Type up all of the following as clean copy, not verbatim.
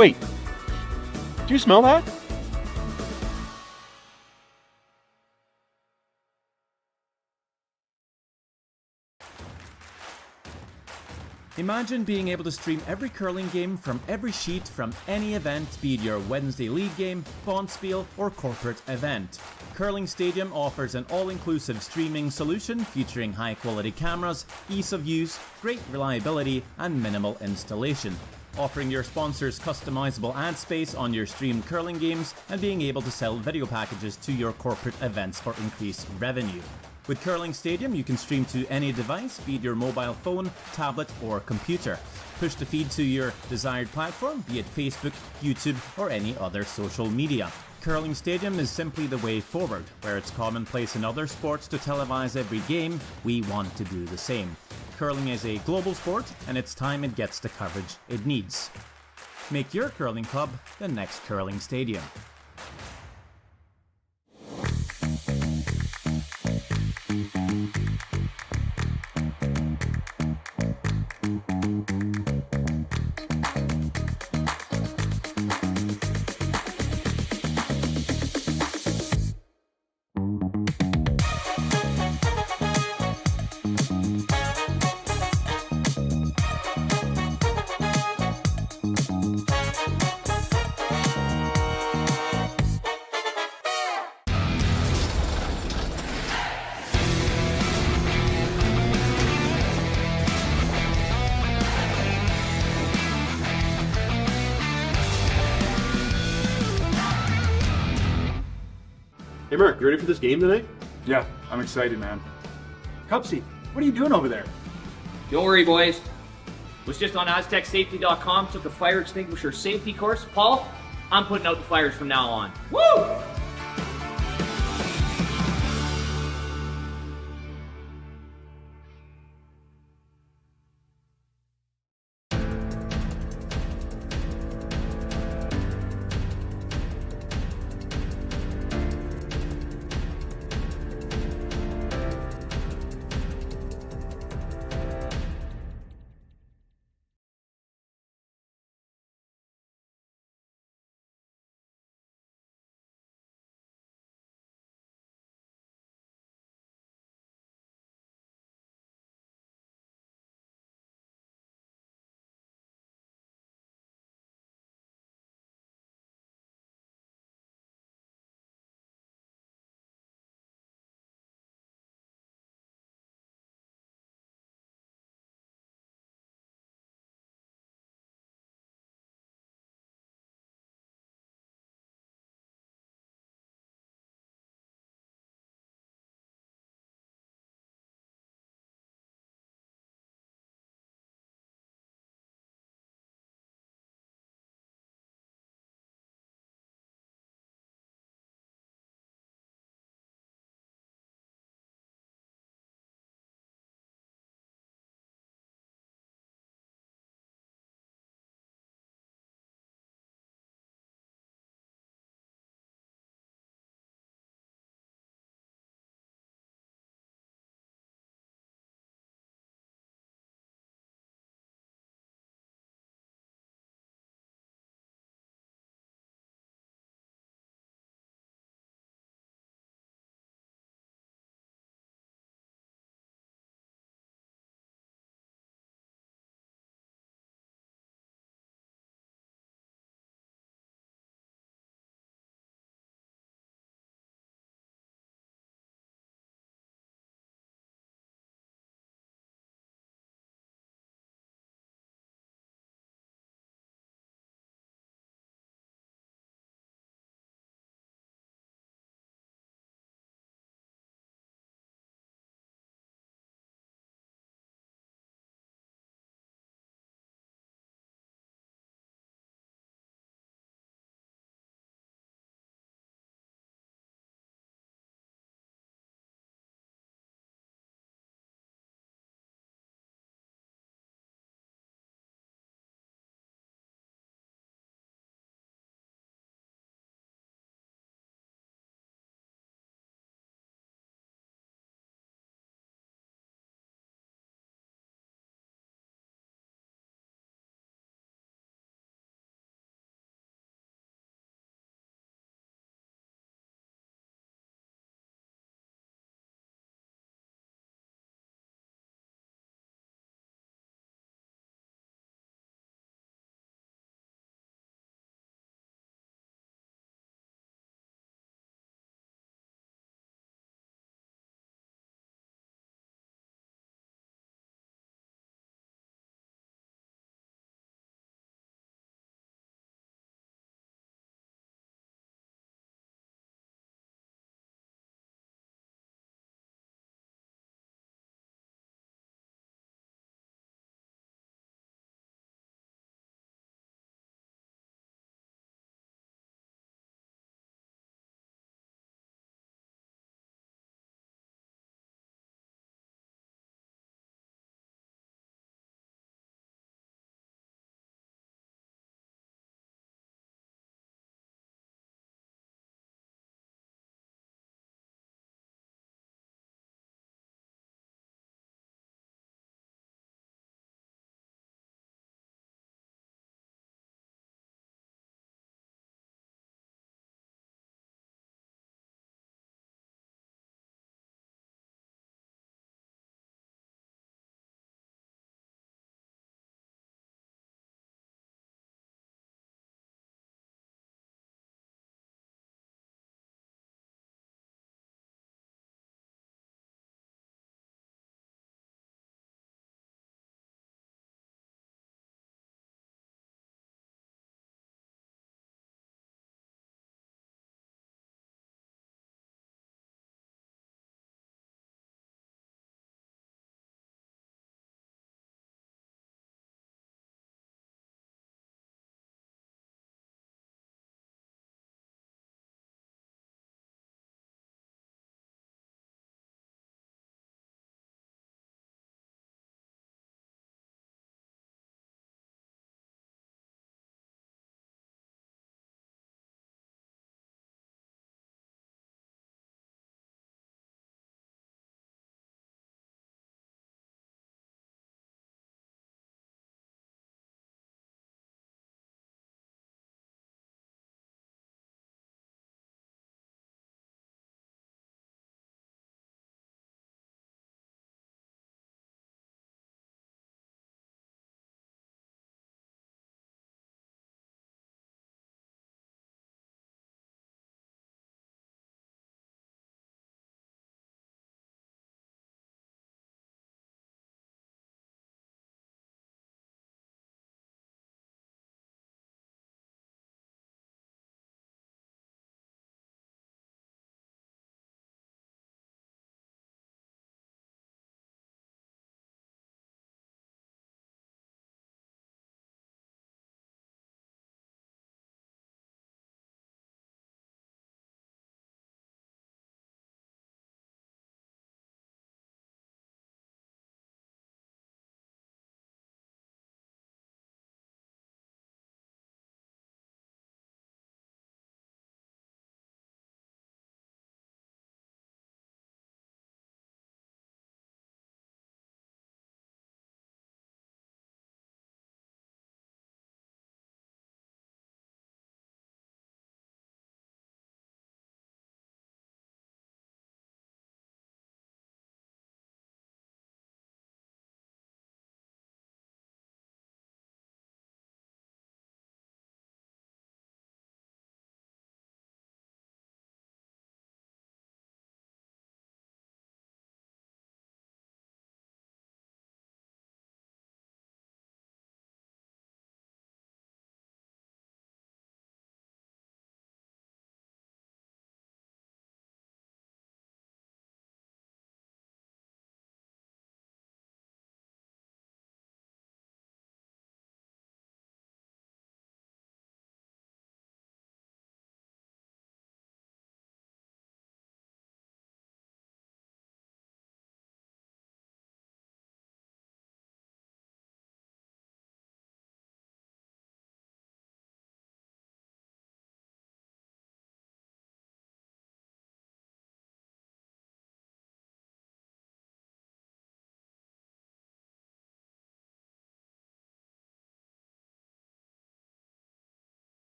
Wait, do you smell that? Imagine being able to stream every curling game from every sheet from any event, be it your Wednesday league game, bonspiel, or corporate event. Curling Stadium offers an all-inclusive streaming solution featuring high-quality cameras, ease of use, great reliability, and minimal installation. Offering your sponsors customizable ad space on your streamed curling games and being able to sell video packages to your corporate events for increased revenue. With Curling Stadium, you can stream to any device, be it your mobile phone, tablet, or computer. Push the feed to your desired platform, be it Facebook, YouTube, or any other social media. Curling Stadium is simply the way forward. Where it's commonplace in other sports to televise every game, we want to do the same. Curling is a global sport, and it's time it gets the coverage it needs. Make your curling club the next Curling Stadium. Hey Mark, you ready for this game tonight? Yeah, I'm excited, man. Cupsy, what are you doing over there? Don't worry, boys. Was just on AztecSafety.com, took a fire extinguisher safety course. Paul, I'm putting out the fires from now on. Woo!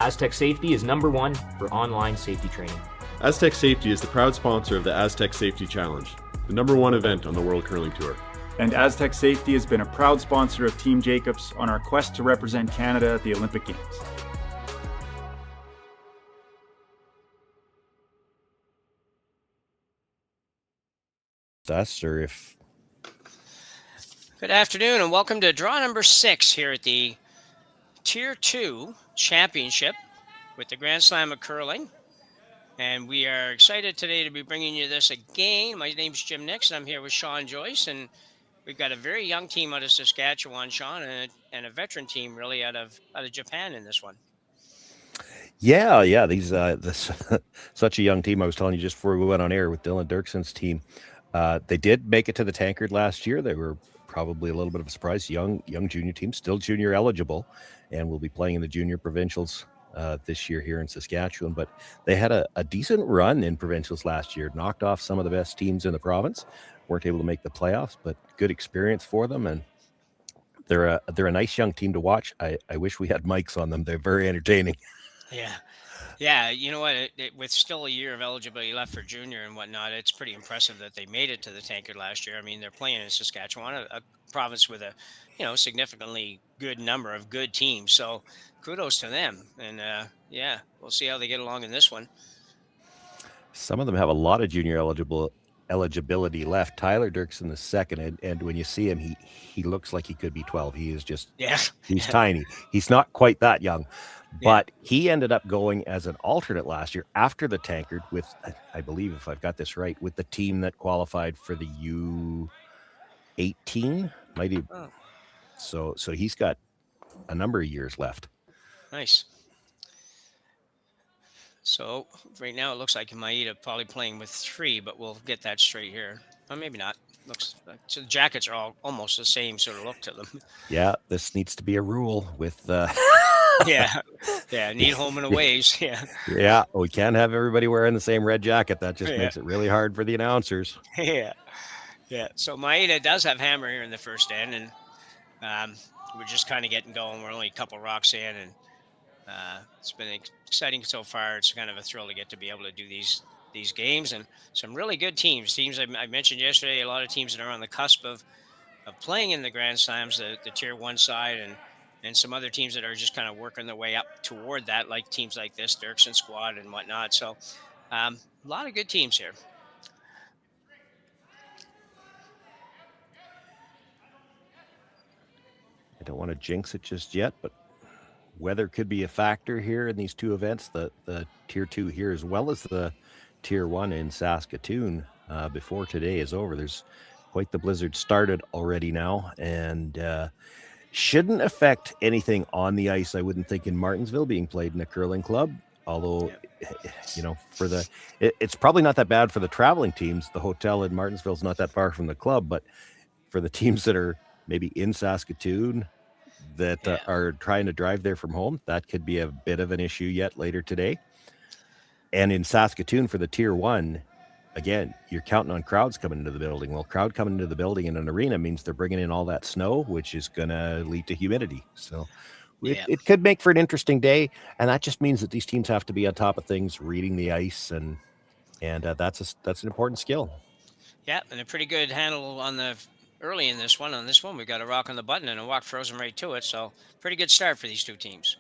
Aztec Safety is #1 for online safety training. Aztec Safety is the proud sponsor of the Aztec Safety Challenge, the #1 event on the World Curling Tour. And Aztec Safety has been a proud sponsor of Team Jacobs on our quest to represent Canada at the Olympic Games. Us or if Good afternoon and welcome to draw number 6 here at the Tier 2 Championship with the Grand Slam of Curling. And we are excited today to be bringing you this again. My name's Jim Nix and I'm here with Sean Joyce. And we've got a very young team out of Saskatchewan, Sean, and a veteran team really out of Japan in this one. yeah this such a young team. I was telling you just before we went on air with Dylan Derksen's team. They did make it to the Tankard last year. They were probably a little bit of a surprise. Young junior team, still junior eligible, and will be playing in the junior provincials this year here in Saskatchewan. But they had a decent run in provincials last year, knocked off some of the best teams in the province, weren't able to make the playoffs, but good experience for them. And they're a nice young team to watch. I wish we had mics on them. They're very entertaining. Yeah, you know what? With still a year of eligibility left for junior and whatnot, it's pretty impressive that they made it to the Tankard last year. I mean, they're playing in Saskatchewan, a province with a significantly good number of good teams. So kudos to them. And we'll see how they get along in this one. Some of them have a lot of junior eligibility left. Tyler Derksen the second, and when you see him, he looks like he could be 12. He is just he's tiny. He's not quite that young. But he ended up going as an alternate last year after the Tankard with, I believe, if I've got this right, with the team that qualified for the U18. So he's got a number of years left. Nice. So right now it looks like Maeda probably playing with 3, but we'll get that straight here. Or maybe not. Looks like, so the jackets are all almost the same sort of look to them. Yeah, this needs to be a rule with need home and aways. Yeah, we can't have everybody wearing the same red jacket. That just makes it really hard for the announcers. So Maeda does have hammer here in the first end, and we're just kind of getting going. We're only a couple rocks in, and it's been exciting so far. It's kind of a thrill to get to be able to do these games, and some really good teams I mentioned yesterday. A lot of teams that are on the cusp of playing in the Grand Slams, the Tier 1 side, and some other teams that are just kind of working their way up toward that, like teams like this Derksen squad and whatnot. So a lot of good teams here. I don't want to jinx it just yet, but weather could be a factor here in these two events, the Tier 2 here as well as the Tier 1 in Saskatoon. Before today is over, there's quite the blizzard started already now, and shouldn't affect anything on the ice, I wouldn't think, in Martensville, being played in a curling club. Although, it's probably not that bad for the traveling teams. The hotel in Martensville is not that far from the club, but for the teams that are maybe in Saskatoon that are trying to drive there from home, that could be a bit of an issue yet later today. And in Saskatoon for the Tier 1, again, you're counting on crowds coming into the building. Well, crowd coming into the building in an arena means they're bringing in all that snow, which is going to lead to humidity. So it could make for an interesting day. And that just means that these teams have to be on top of things, reading the ice. And that's an important skill. Yeah. And a pretty good handle early in this one. On this one, we got a rock on the button and a walk frozen right to it. So pretty good start for these two teams.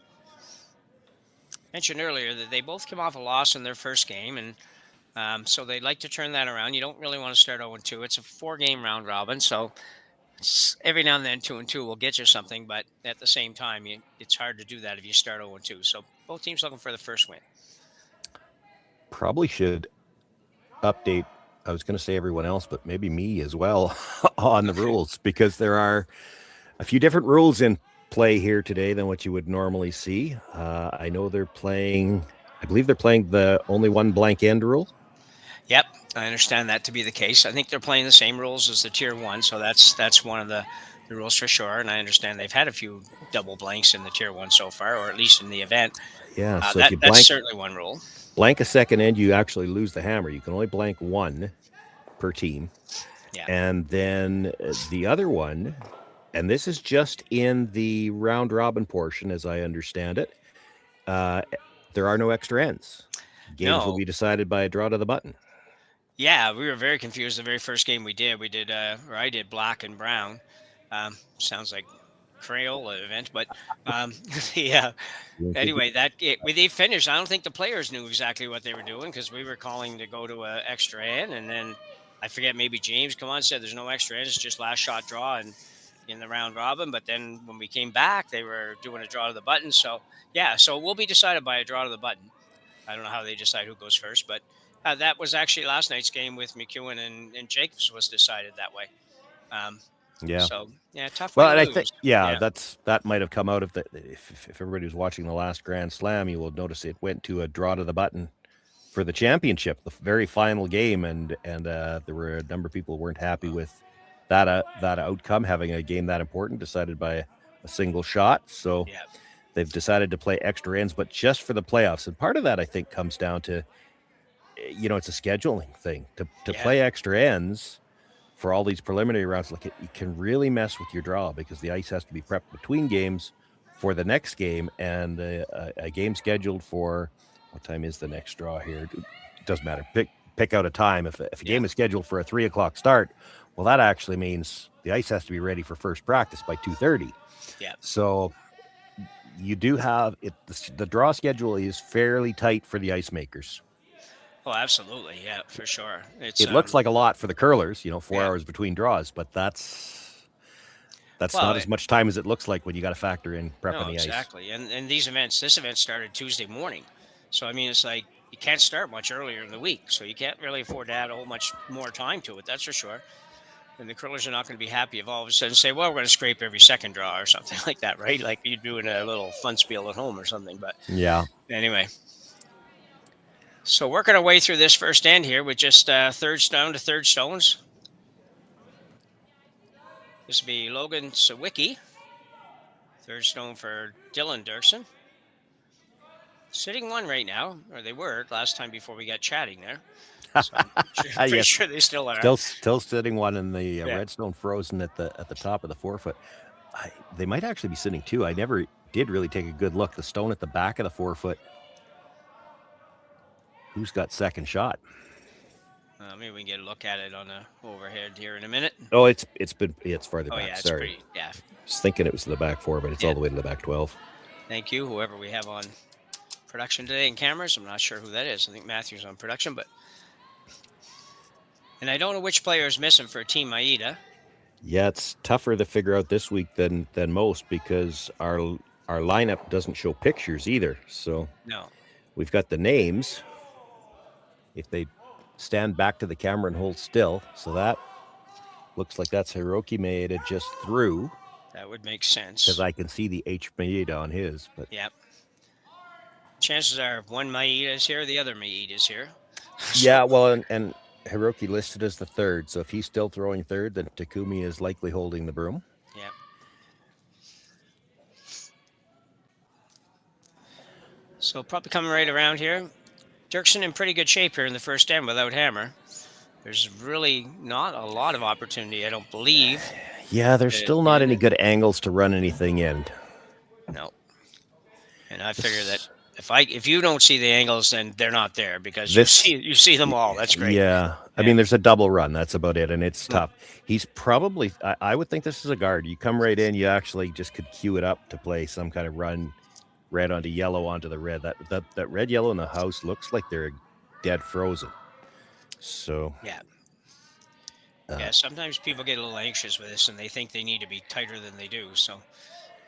Mentioned earlier that they both came off a loss in their first game, and so they'd like to turn that around. You don't really want to start 0-2. It's a 4-game round robin, so every now and then 2-2 will get you something, but at the same time, it's hard to do that if you start 0-2. So both teams looking for the first win. Probably should update, I was going to say everyone else, but maybe me as well, on the rules, because there are a few different rules in play here today than what you would normally see. I know I believe they're playing the only one blank end rule. Yep, I understand that to be the case. I think they're playing the same rules as the Tier 1, so that's one of the rules for sure. And I understand they've had a few double blanks in the Tier 1 so far, or at least in the event. Yeah, so that's certainly one rule. Blank a second end, you actually lose the hammer. You can only blank one per team. Yeah. And then the other one, and this is just in the round robin portion, as I understand it, there are no extra ends. Games will No. be decided by a draw to the button. Yeah, we were very confused the very first game we did. Or I did black and brown. Sounds like Crayola event, but yeah. Anyway, when they finished, I don't think the players knew exactly what they were doing because we were calling to go to a extra end, and then I forget, maybe James come on said there's no extra ends, it's just last shot draw and in the round robin. But then when we came back, they were doing a draw to the button. So yeah, so it will be decided by a draw to the button. I don't know how they decide who goes first, but that was actually last night's game with McEwen and Jacobs was decided that way. Yeah. So yeah, tough. Well, way and to I think lose. that might have come out of if everybody was watching the last Grand Slam, you will notice it went to a draw to the button for the championship, the very final game, and there were a number of people who weren't happy with that outcome, having a game that important decided by a single shot. So Yeah. they've decided to play extra ends, but just for the playoffs. And part of that, I think, comes down to, it's a scheduling thing to play extra ends for all these preliminary rounds. Like, it can really mess with your draw because the ice has to be prepped between games for the next game, and a game scheduled for, what time is the next draw here? It doesn't matter. Pick out a time. If a game is scheduled for a 3:00 start, well, that actually means the ice has to be ready for first practice by 2:30. Yeah. So you do have it. The draw schedule is fairly tight for the ice makers. Oh, absolutely. Yeah, for sure. It looks like a lot for the curlers, 4 Yeah. hours between draws, but that's Well, not as much time as it looks like when you got to factor in prepping No, the ice. exactly. And this event started Tuesday morning. So, I mean, it's like you can't start much earlier in the week. So you can't really afford to add a whole much more time to it. That's for sure. And the curlers are not going to be happy if all of a sudden say, well, we're going to scrape every second draw or something like that, right? Like you're doing a little fun spiel at home or something. But Yeah. anyway. So working our way through this first end here with just third stone to third stones. This will be Logan Sawicki. Third stone for Dylan Derksen. Sitting one right now, or they were last time before we got chatting there. So I'm pretty Yes. sure they still are. Still sitting one in the redstone frozen at the top of the forefoot. They might actually be sitting two. I never did really take a good look. The stone at the back of the forefoot. Who's got second shot? Maybe we can get a look at it on the overhead here in a minute. Oh, it's farther Oh back. yeah, it's Sorry. pretty. Yeah. Just thinking it was the back four, but it's all the way to the back 12. Thank you, whoever we have on production today in cameras. I'm not sure who that is. I think Matthew's on production, and I don't know which player is missing for Team Maeda. Yeah, it's tougher to figure out this week than most because our lineup doesn't show pictures either. So No. we've got the names. If they stand back to the camera and hold still, so that looks like that's Hiroki Maeda just through. That would make sense. Because I can see the H Maeda on his, but Yep. Chances are one Maeda is here, the other Maeda is here. yeah, well, and Hiroki listed as the third, so if he's still throwing third, then Takumi is likely holding the broom. Yep. So probably coming right around here. Derksen in pretty good shape here in the first end without hammer. There's really not a lot of opportunity, I don't believe. Yeah, there's still not any good angles to run anything in. No. And I figure that if you don't see the angles, then they're not there because you see them all. That's great. Yeah. I mean, there's a double run. That's about it, and it's tough. He's probably, I would think this is a guard. You come right in, you actually just could cue it up to play some kind of run, red onto yellow onto the red. That red, yellow in the house looks like they're dead frozen. So yeah. Sometimes people get a little anxious with this and they think they need to be tighter than they do. So,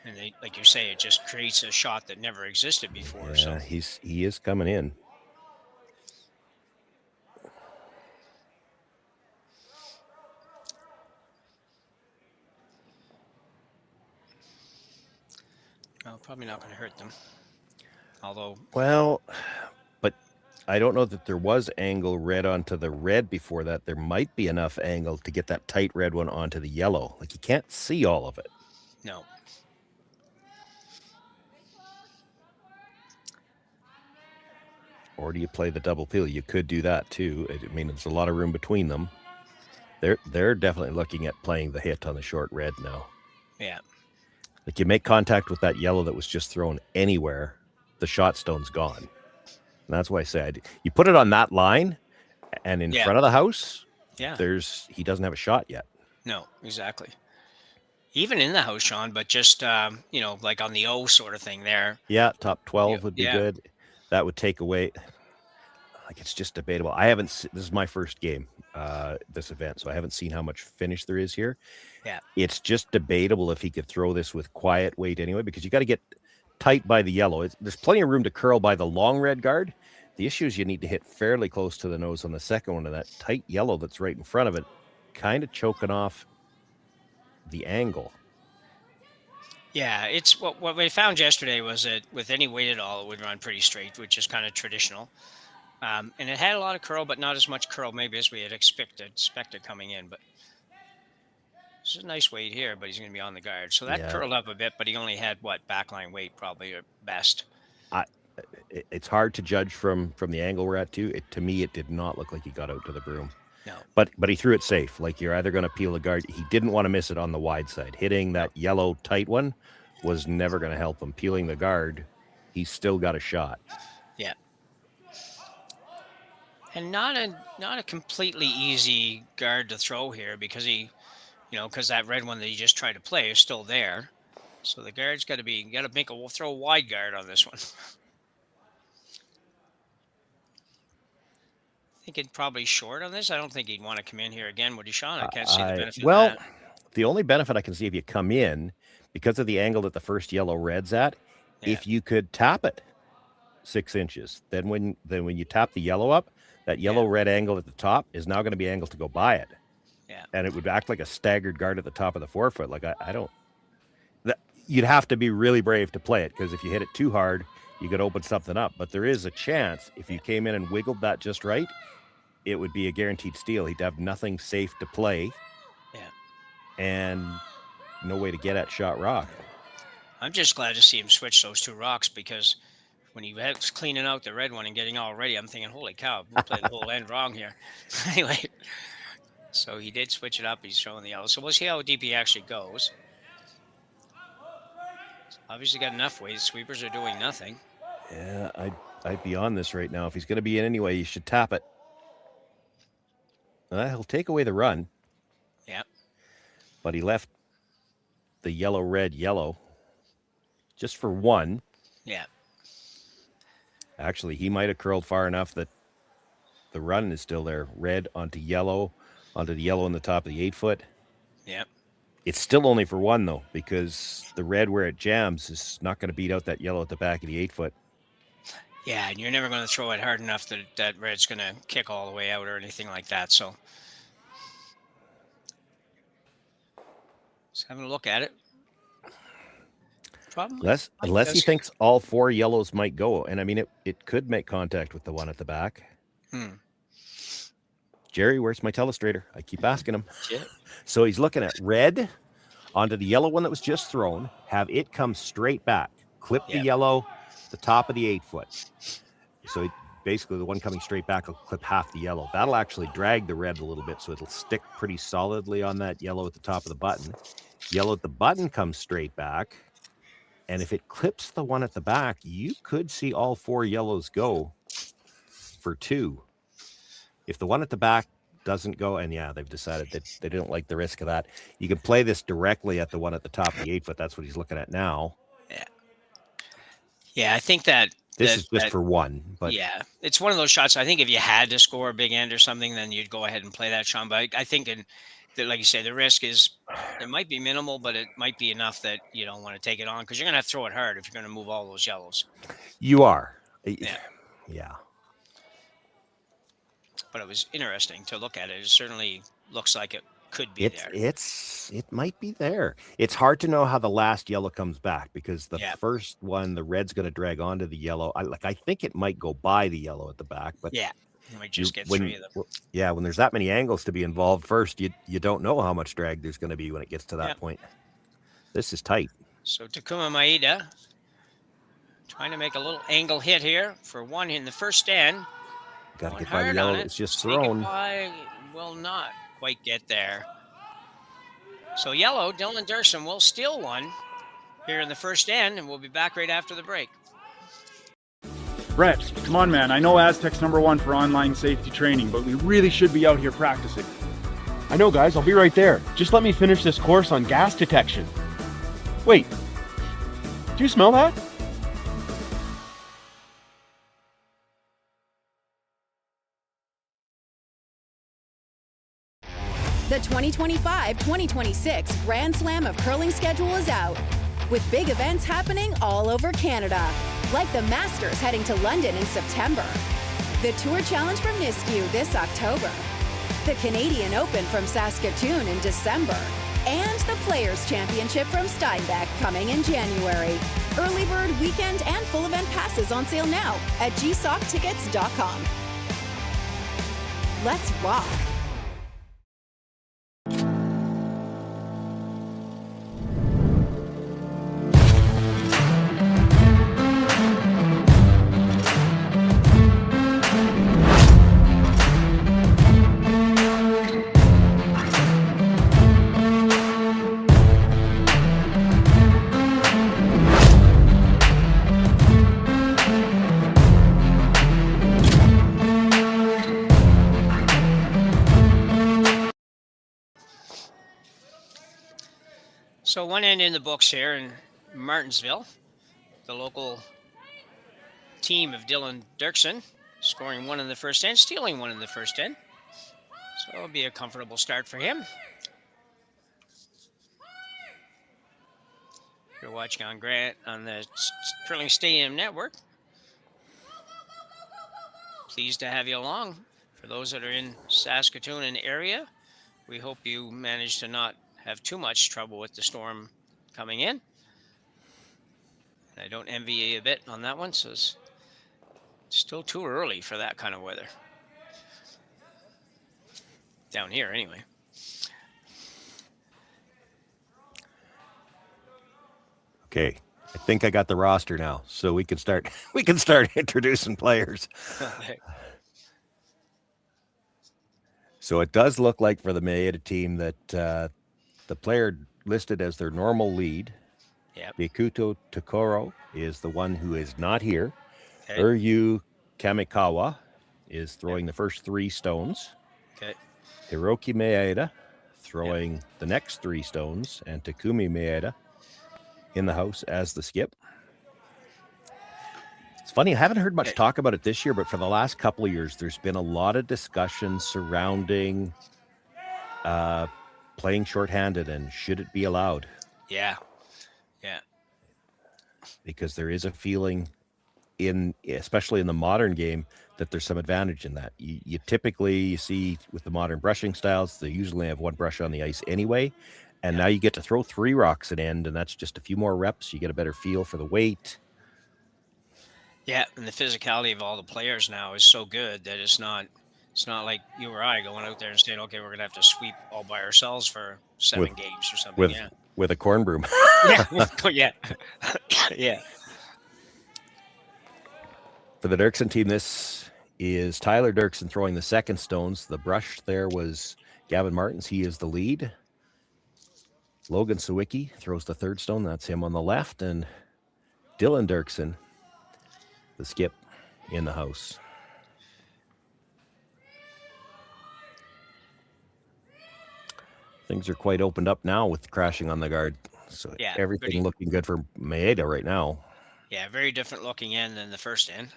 and they, like you say, it just creates a shot that never existed before. Yeah, so he is coming in. well, probably not going to hurt them. Although, Well, but I don't know that there was angle red onto the red before that. There might be enough angle to get that tight red one onto the yellow. Like, you can't see all of it. no. Or do you play the double peel? You could do that too. I mean, there's a lot of room between them. They're definitely looking at playing the hit on the short red now. Yeah. Like, you make contact with that yellow that was just thrown anywhere, the shot stone's gone. And that's why I said you put it on that line and in front of the house, he doesn't have a shot yet. No, exactly. Even in the house, Sean, but just like on the O sort of thing there. Yeah, top 12 would be good. That would take away. Like, it's just debatable. This is my first game, this event, so I haven't seen how much finish there is here. Yeah. It's just debatable if he could throw this with quiet weight anyway, because you got to get tight by the yellow. There's plenty of room to curl by the long red guard. The issue is you need to hit fairly close to the nose on the second one, and that tight yellow that's right in front of it kind of choking off the angle. Yeah, it's what we found yesterday was that with any weight at all, it would run pretty straight, which is kind of traditional. And it had a lot of curl, but not as much curl maybe as we had expected coming in. But this is a nice weight here, but he's going to be on the guard. So that curled up a bit, but he only had, backline weight probably at best. It's hard to judge from the angle we're at, too. To me, it did not look like he got out to the broom. No. But he threw it safe. Like, you're either going to peel the guard. He didn't want to miss it on the wide side. Hitting that yellow tight one was never going to help him. Peeling the guard, he's still got a shot. Yeah. And not a completely easy guard to throw here because because that red one that he just tried to play is still there. So the guard's got to throw a wide guard on this one. Thinking probably short on this. I don't think he'd want to come in here again, would he, Sean? I can't see the benefit of that. The only benefit I can see if you come in, because of the angle that the first yellow red's at, if you could tap it 6 inches, then when you tap the yellow up, that yellow red angle at the top is now going to be angled to go by it. Yeah. And it would act like a staggered guard at the top of the forefoot. Like, you'd have to be really brave to play it, because if you hit it too hard, you could open something up. But there is a chance if you came in and wiggled that just right, it would be a guaranteed steal. He'd have nothing safe to play. Yeah. And no way to get at shot rock. I'm just glad to see him switch those two rocks, because when he was cleaning out the red one and getting all ready, I'm thinking, holy cow, we'll play the whole end wrong here. Anyway, so he did switch it up. He's showing the yellow. So we'll see how deep he actually goes. Obviously got enough weight. Sweepers are doing nothing. Yeah, I'd be on this right now. If he's going to be in anyway, you should tap it. He'll take away the run. Yeah. But he left the yellow just for one. Yeah. Actually, he might have curled far enough that the run is still there. Red onto the yellow on the top of the 8-foot. Yeah. It's still only for one, though, because the red where it jams is not going to beat out that yellow at the back of the 8-foot. Yeah, and you're never going to throw it hard enough that red's going to kick all the way out or anything like that. So just having a look at it. Probably. Unless he thinks all four yellows might go. And I mean, it could make contact with the one at the back. Jerry, where's my telestrator? I keep asking him. Shit. So he's looking at red onto the yellow one that was just thrown, have it come straight back, clip the yellow, the top of the 8-foot. So basically the one coming straight back will clip half the yellow. That'll actually drag the red a little bit, so it'll stick pretty solidly on that yellow at the top of the button. Yellow at the button comes straight back. And if it clips the one at the back, you could see all four yellows go for two. If the one at the back doesn't go, and they've decided that they don't like the risk of that, you can play this directly at the one at the top of the 8-foot. That's what he's looking at now. Yeah. Yeah, I think that this is just for one. But yeah, it's one of those shots. I think if you had to score a big end or something, then you'd go ahead and play that, Sean. But I think like you say, the risk is it might be minimal, but it might be enough that you don't want to take it on, because you're going to have to throw it hard if you're going to move all those yellows. You are. Yeah. But it was interesting to look at it. It certainly looks like it could be there. It might be there. It's hard to know how the last yellow comes back, because the first one, the red's going to drag onto the yellow. I think it might go by the yellow at the back, but you might just get three of them. Yeah, when there's that many angles to be involved first, you don't know how much drag there's going to be when it gets to that point. This is tight. So Takumi Maeda trying to make a little angle hit here for one in the first stand. Got to get by the yellow. It's just thrown. Will not quite get there. So yellow, Dylan Derksen will steal one here in the first stand, and we'll be back right after the break. Brett, come on, man. I know Aztec's #1 for online safety training, but we really should be out here practicing. I know, guys. I'll be right there. Just let me finish this course on gas detection. Wait. Do you smell that? The 2025-2026 Grand Slam of Curling schedule is out, with big events happening all over Canada, like the Masters heading to London in September, the Tour Challenge from Nisku this October, the Canadian Open from Saskatoon in December, and the Players' Championship from Steinbeck coming in January. Early bird weekend and full event passes on sale now at gsoctickets.com. Let's rock! So one end in the books here in Martensville, the local team of Dylan Derksen scoring 1 in the first end, stealing 1 in the first end. So it'll be a comfortable start for him. You're watching on Grant on the Curling Stadium Network. Pleased to have you along. For those that are in Saskatoon and area, we hope you manage to not have too much trouble with the storm coming in. I don't envy you a bit on that one, so it's still too early for that kind of weather. Down here, anyway. Okay, I think I got the roster now, so we can start. We can start introducing players. So it does look like for the Maeda team that the player listed as their normal lead, Bikuto Tokoro, is the one who is not here. Okay. Uryu Kamikawa is throwing the first 3 stones. Okay. Hiroki Maeda throwing the next 3 stones, and Takumi Maeda in the house as the skip. It's funny, I haven't heard much talk about it this year, but for the last couple of years, there's been a lot of discussion surrounding playing shorthanded and should it be allowed? Yeah. Because there is a feeling especially in the modern game, that there's some advantage in that. You typically see with the modern brushing styles, they usually have 1 brush on the ice anyway. And now you get to throw 3 rocks at end, and that's just a few more reps. You get a better feel for the weight. Yeah, and the physicality of all the players now is so good that it's not like you or I going out there and saying, okay, we're going to have to sweep all by ourselves for 7 games or something. With a corn broom. Yeah. Yeah. For the Derksen team, this is Tyler Derksen throwing the second stones. The brush there was Gavin Martins. He is the lead. Logan Sawicki throws the third stone. That's him on the left. And Dylan Derksen, the skip, in the house. Things are quite opened up now with crashing on the guard. So everything looking good for Maeda right now. Yeah, very different looking end than the first end.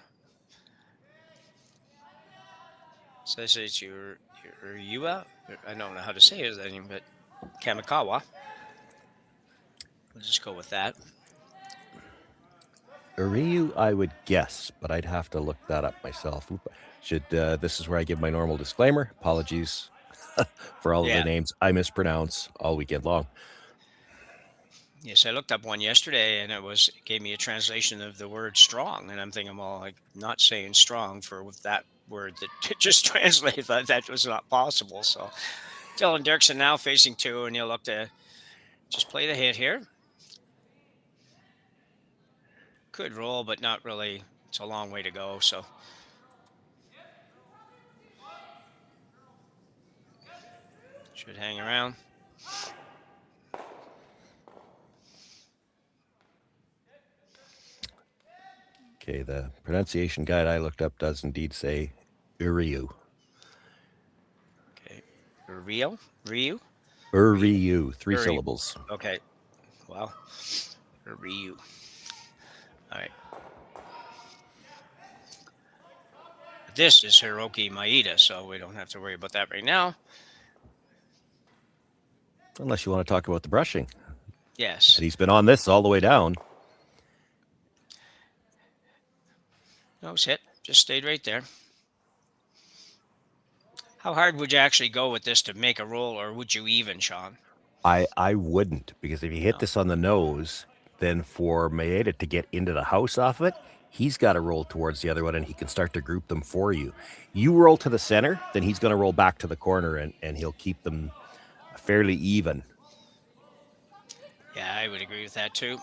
So this is your Yua. I don't know how to say his name, but Kamikawa. We'll just go with that. Uryu, I would guess, but I'd have to look that up myself. This is where I give my normal disclaimer. Apologies for all of the names I mispronounce all weekend long. Yes, I looked up one yesterday, and it gave me a translation of the word strong, and I'm thinking, well, like not saying strong for that word that just translated that was not possible. So Dylan Derksen now facing 2, and he'll look to just play the hit here. Could roll, but not really. It's a long way to go. So should hang around. Okay, the pronunciation guide I looked up does indeed say Uriu. Okay. Ryu? Uriu, three Uriu. syllables. Okay. Well, Ryu. All right. This is Hiroki Maeda, so we don't have to worry about that right now. Unless you want to talk about the brushing. Yes. And he's been on this all the way down. Nose hit. Just stayed right there. How hard would you actually go with this to make a roll, or would you even, Sean? I wouldn't, because if you hit this on the nose, then for Maeda to get into the house off of it, he's got to roll towards the other one, and he can start to group them for you. You roll to the center, then he's going to roll back to the corner, and he'll keep them fairly even. Yeah, I would agree with that too.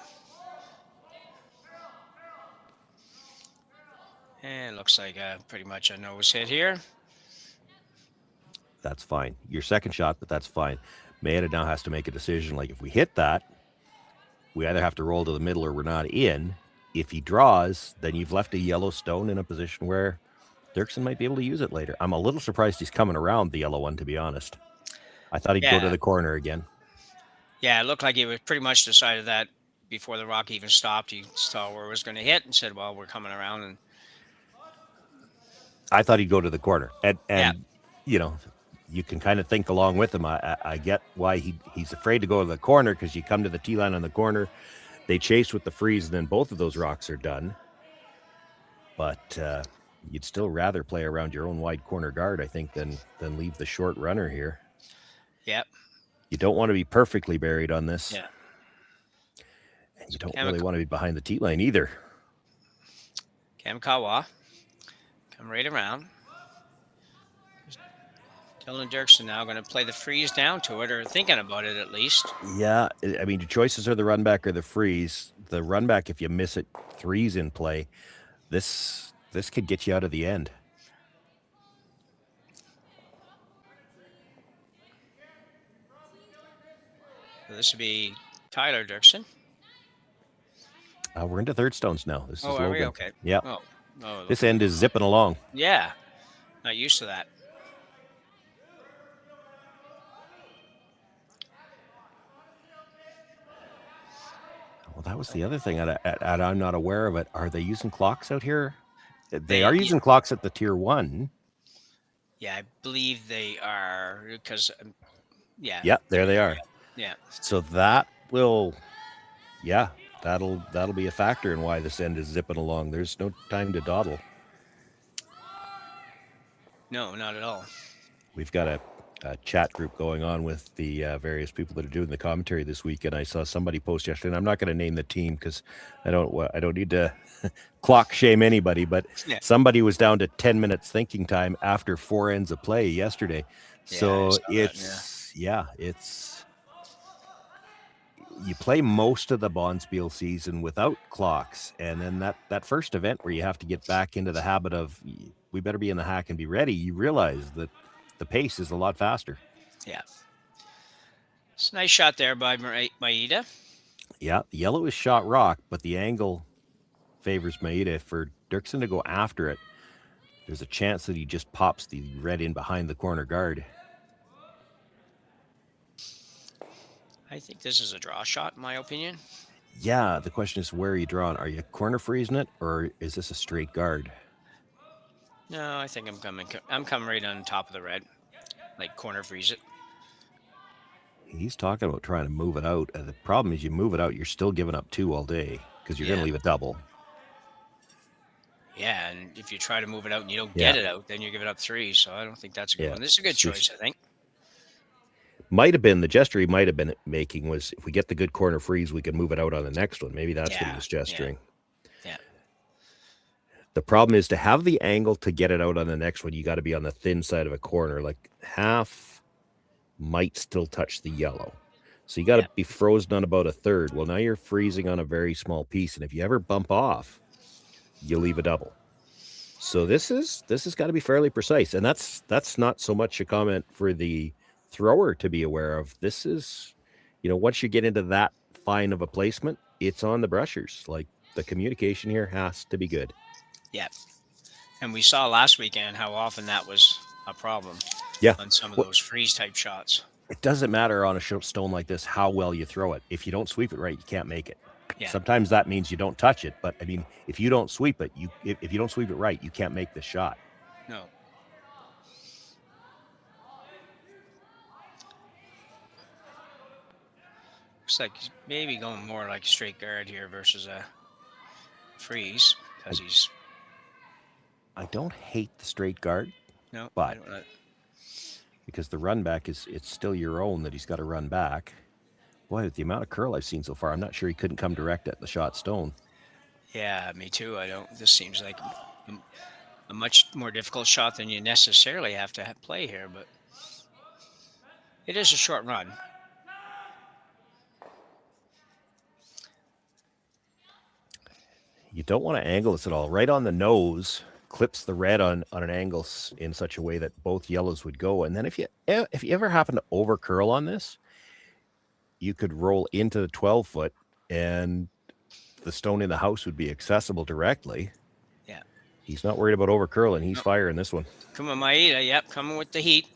And it looks like pretty much a nose hit here. That's fine. Your second shot, but that's fine. Maeda now has to make a decision. Like, if we hit that, we either have to roll to the middle or we're not in. If he draws, then you've left a yellow stone in a position where Derksen might be able to use it later. I'm a little surprised he's coming around the yellow one, to be honest. I thought he'd go to the corner again. Yeah, it looked like he was pretty much decided that before the rock even stopped. He saw where it was going to hit and said, well, we're coming around. And I thought he'd go to the corner. And you know, you can kind of think along with him. I get why he's afraid to go to the corner, because you come to the tee line on the corner, they chase with the freeze, and then both of those rocks are done. But you'd still rather play around your own wide corner guard, I think, than leave the short runner here. Yep. You don't want to be perfectly buried on this. Yeah. And you don't really want to be behind the tee line either. Kamikawa. Come right around. Dylan Derksen now going to play the freeze down to it, or thinking about it at least. Yeah, I mean, your choices are the run back or the freeze. The run back, if you miss it, three's in play. This could get you out of the end. This would be Tyler Derksen. We're into third stones now. This is are we? Logan. Okay. Yeah. Oh, this end is zipping along. Yeah. Not used to that. Well, that was the other thing, and I'm not aware of it. Are they using clocks out here? They are using clocks at the tier 1. Yeah, I believe they are, because, yeah. Yeah, there they are. Yeah. So that will, that'll be a factor in why this end is zipping along. There's no time to dawdle. No, not at all. We've got a chat group going on with the various people that are doing the commentary this week, and I saw somebody post yesterday, and I'm not going to name the team because I don't need to clock shame anybody, but somebody was down to 10 minutes thinking time after 4 ends of play yesterday. So it's you play most of the Bonspiel season without clocks, and then that first event where you have to get back into the habit of we better be in the hack and be ready, you realize that the pace is a lot faster. Yeah. It's a nice shot there by Maeda. Yeah, the yellow is shot rock, but the angle favors Maeda. For Derksen to go after it, there's a chance that he just pops the red in behind the corner guard. I think this is a draw shot, in my opinion. Yeah, the question is, where are you drawing? Are you corner freezing it, or is this a straight guard? No, I think I'm coming right on top of the red, like corner freeze it. He's talking about trying to move it out. And the problem is, you move it out, you're still giving up 2 all day because you're going to leave a double. Yeah, and if you try to move it out and you don't get it out, then you're giving up 3. So I don't think that's a good one. This is a good choice, I think. Might have been the gesture he might have been making was, if we get the good corner freeze, we can move it out on the next one. Maybe that's what he was gesturing. Yeah. The problem is, to have the angle to get it out on the next one, you got to be on the thin side of a corner. Like, half might still touch the yellow. So you got to be frozen on about a third. Well, now you're freezing on a very small piece. And if you ever bump off, you leave a double. So this has got to be fairly precise. And that's not so much a comment for the thrower to be aware of. This is, once you get into that fine of a placement, it's on the brushers. Like, the communication here has to be good. Yeah. And we saw last weekend how often that was a problem Yeah. on some of those freeze type shots. It doesn't matter on a stone like this how well you throw it. If you don't sweep it right, you can't make it. Yeah. Sometimes that means you don't touch it, but I mean, if you don't sweep it, if you don't sweep it right, you can't make the shot. No. Looks like he's maybe going more like a straight guard here versus a freeze because I don't hate the straight guard. No, but I don't. Because the run back it's still your own that he's got to run back. Boy, with the amount of curl I've seen so far, I'm not sure he couldn't come direct at the shot stone. Yeah, me too. This seems like a much more difficult shot than you necessarily have to play here, but it is a short run. You don't want to angle this at all. Right on the nose, clips the red on an angle in such a way that both yellows would go. And then if you ever happen to over curl on this, you could roll into the 12-foot and the stone in the house would be accessible directly. Yeah. He's not worried about over curling. He's firing this one. Takumi Maeda, yep, coming with the heat.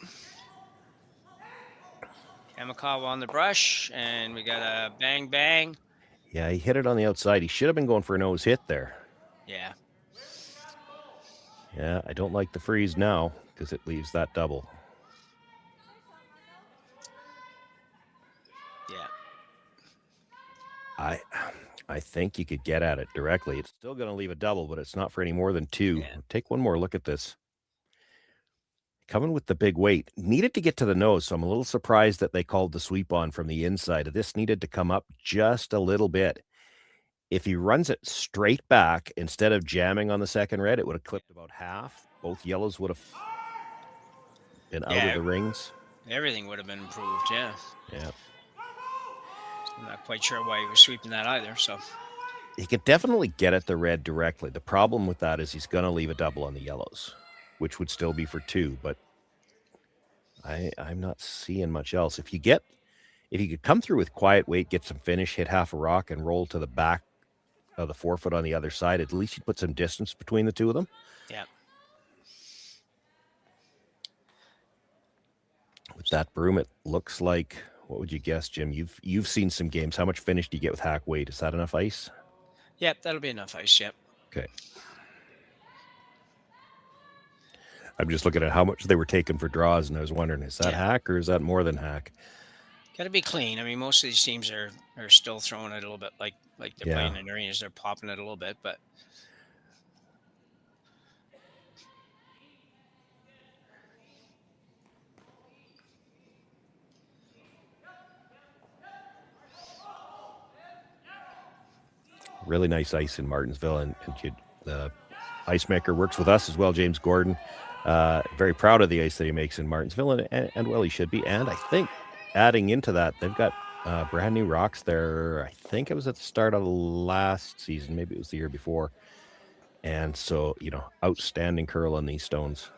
Kamikawa on the brush, and we got a bang bang. Yeah, he hit it on the outside. He should have been going for a nose hit there. Yeah. Yeah, I don't like the freeze now because it leaves that double. Yeah. I think you could get at it directly. It's still going to leave a double, but it's not for any more than 2. Yeah. Take one more look at this. Coming with the big weight. Needed to get to the nose, so I'm a little surprised that they called the sweep on from the inside. This needed to come up just a little bit. If he runs it straight back instead of jamming on the second red, it would have clipped about half. Both yellows would have been out of the rings. Everything would have been improved, yeah. Yeah. I'm not quite sure why he was sweeping that either, so. He could definitely get at the red directly. The problem with that is he's going to leave a double on the yellows, which would still be for 2, but I'm not seeing much else. If you could come through with quiet weight, get some finish, hit half a rock, and roll to the back of the 4-foot on the other side, at least you'd put some distance between the two of them. Yeah. With that broom, it looks like, what would you guess, Jim? You've seen some games. How much finish do you get with hack weight? Is that enough ice? Yep, that'll be enough ice, yep. Okay. I'm just looking at how much they were taking for draws, and I was wondering, is that hack or is that more than hack? Got to be clean. I mean, most of these teams are still throwing it a little bit like they're playing in arenas. They're popping it a little bit, but really nice ice in Martensville, and the ice maker works with us as well, James Gordon. Very proud of the ice that he makes in Martensville, and well, he should be. And I think adding into that, they've got brand new rocks there. I think it was at the start of last season, maybe it was the year before. And so, outstanding curl on these stones.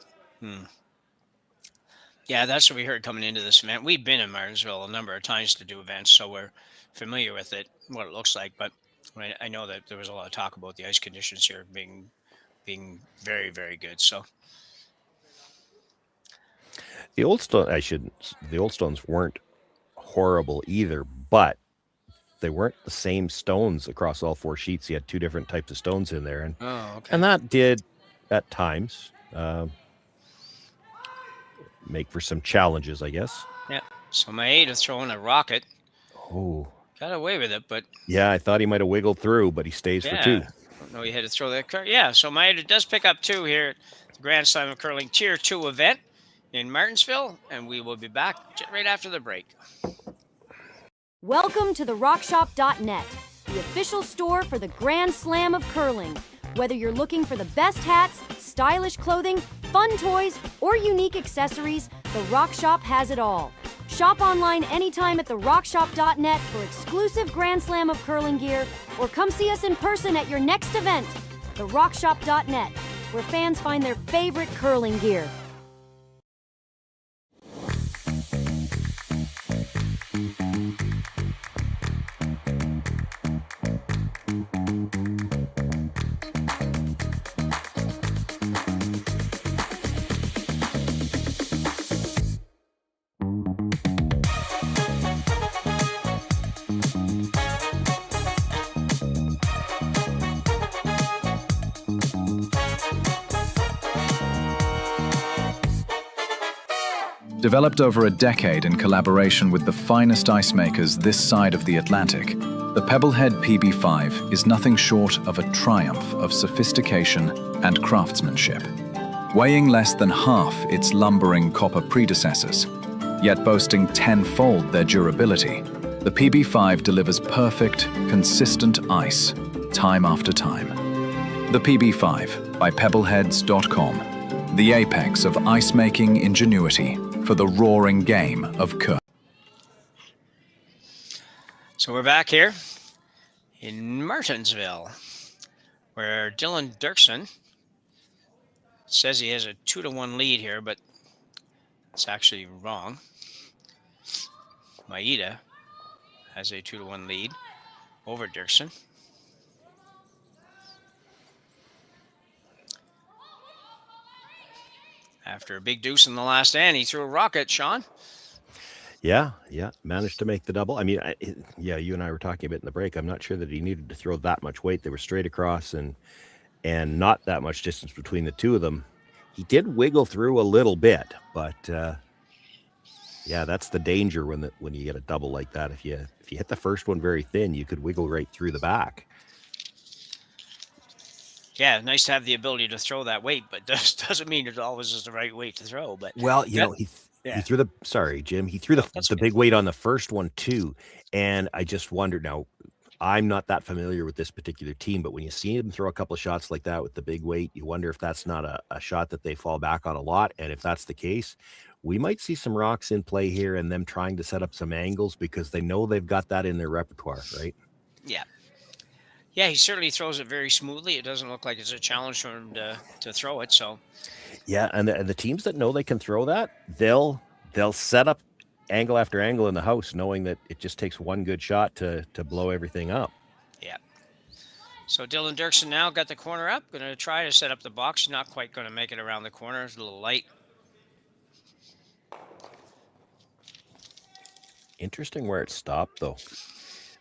Yeah, that's what we heard coming into this event. We've been in Martensville a number of times to do events, so we're familiar with it, what it looks like. But I know that there was a lot of talk about the ice conditions here being very, very good. So the old stones weren't horrible either, but they weren't the same stones across all 4 sheets. You had 2 different types of stones in there, and that did at times make for some challenges, I guess. Yeah. So Maeda throwing a rocket. Oh. Got away with it, but yeah, I thought he might have wiggled through, but he stays for 2. No, he had to throw that curl. Yeah, so Maeda does pick up 2 here at the Grand Slam of Curling Tier 2 event in Martensville, and we will be back right after the break. Welcome to the rockshop.net, the official store for the Grand Slam of Curling. Whether you're looking for the best hats, stylish clothing, fun toys, or unique accessories, the Rock Shop has it all. Shop online anytime at therockshop.net for exclusive Grand Slam of Curling gear, or come see us in person at your next event. Therockshop.net, where fans find their favorite curling gear. Developed over a decade in collaboration with the finest ice makers this side of the Atlantic, the Pebblehead PB5 is nothing short of a triumph of sophistication and craftsmanship. Weighing less than half its lumbering copper predecessors, yet boasting tenfold their durability, the PB5 delivers perfect, consistent ice, time after time. The PB5 by Pebbleheads.com, the apex of ice-making ingenuity for the roaring game of curling. So we're back here in Martensville, where Dylan Derksen says he has a 2-1 lead here, but it's actually wrong. Maeda has a 2-1 lead over Derksen. After a big deuce in the last end, he threw a rocket, Sean. Yeah, managed to make the double. I mean, you and I were talking a bit in the break. I'm not sure that he needed to throw that much weight. They were straight across and not that much distance between the two of them. He did wiggle through a little bit, but that's the danger when you get a double like that. If you hit the first one very thin, you could wiggle right through the back. Yeah, nice to have the ability to throw that weight, but doesn't mean it always is the right weight to throw. But well, he threw the Jim. He threw the big weight on the first one too, and I just wondered. Now, I'm not that familiar with this particular team, but when you see him throw a couple of shots like that with the big weight, you wonder if that's not a shot that they fall back on a lot. And if that's the case, we might see some rocks in play here and them trying to set up some angles because they know they've got that in their repertoire, right? Yeah. Yeah, he certainly throws it very smoothly. It doesn't look like it's a challenge for him to throw it. So, yeah, and the teams that know they can throw that, they'll set up angle after angle in the house, knowing that it just takes one good shot to blow everything up. Yeah. So Dylan Derksen now got the corner up. Going to try to set up the box. Not quite going to make it around the corner. It's a little light. Interesting where it stopped, though.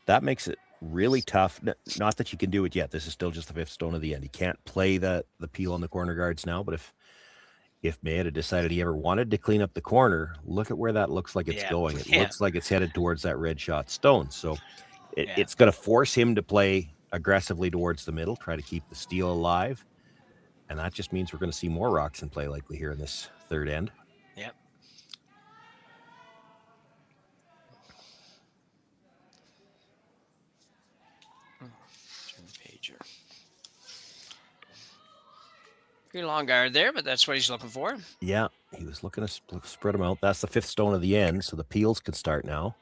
That makes it really tough. Not that you can do it yet. This is still just the fifth stone of the end. You can't play the peel on the corner guards now, but if Maeda decided he ever wanted to clean up the corner, look at where that looks like it's going. It looks like it's headed towards that red shot stone. So it's going to force him to play aggressively towards the middle, try to keep the steel alive. And that just means we're going to see more rocks in play likely here in this third end. Yep. Pretty long guard there, but that's what he's looking for. Yeah, he was looking to spread them out. That's the fifth stone of the end, so the peels can start now.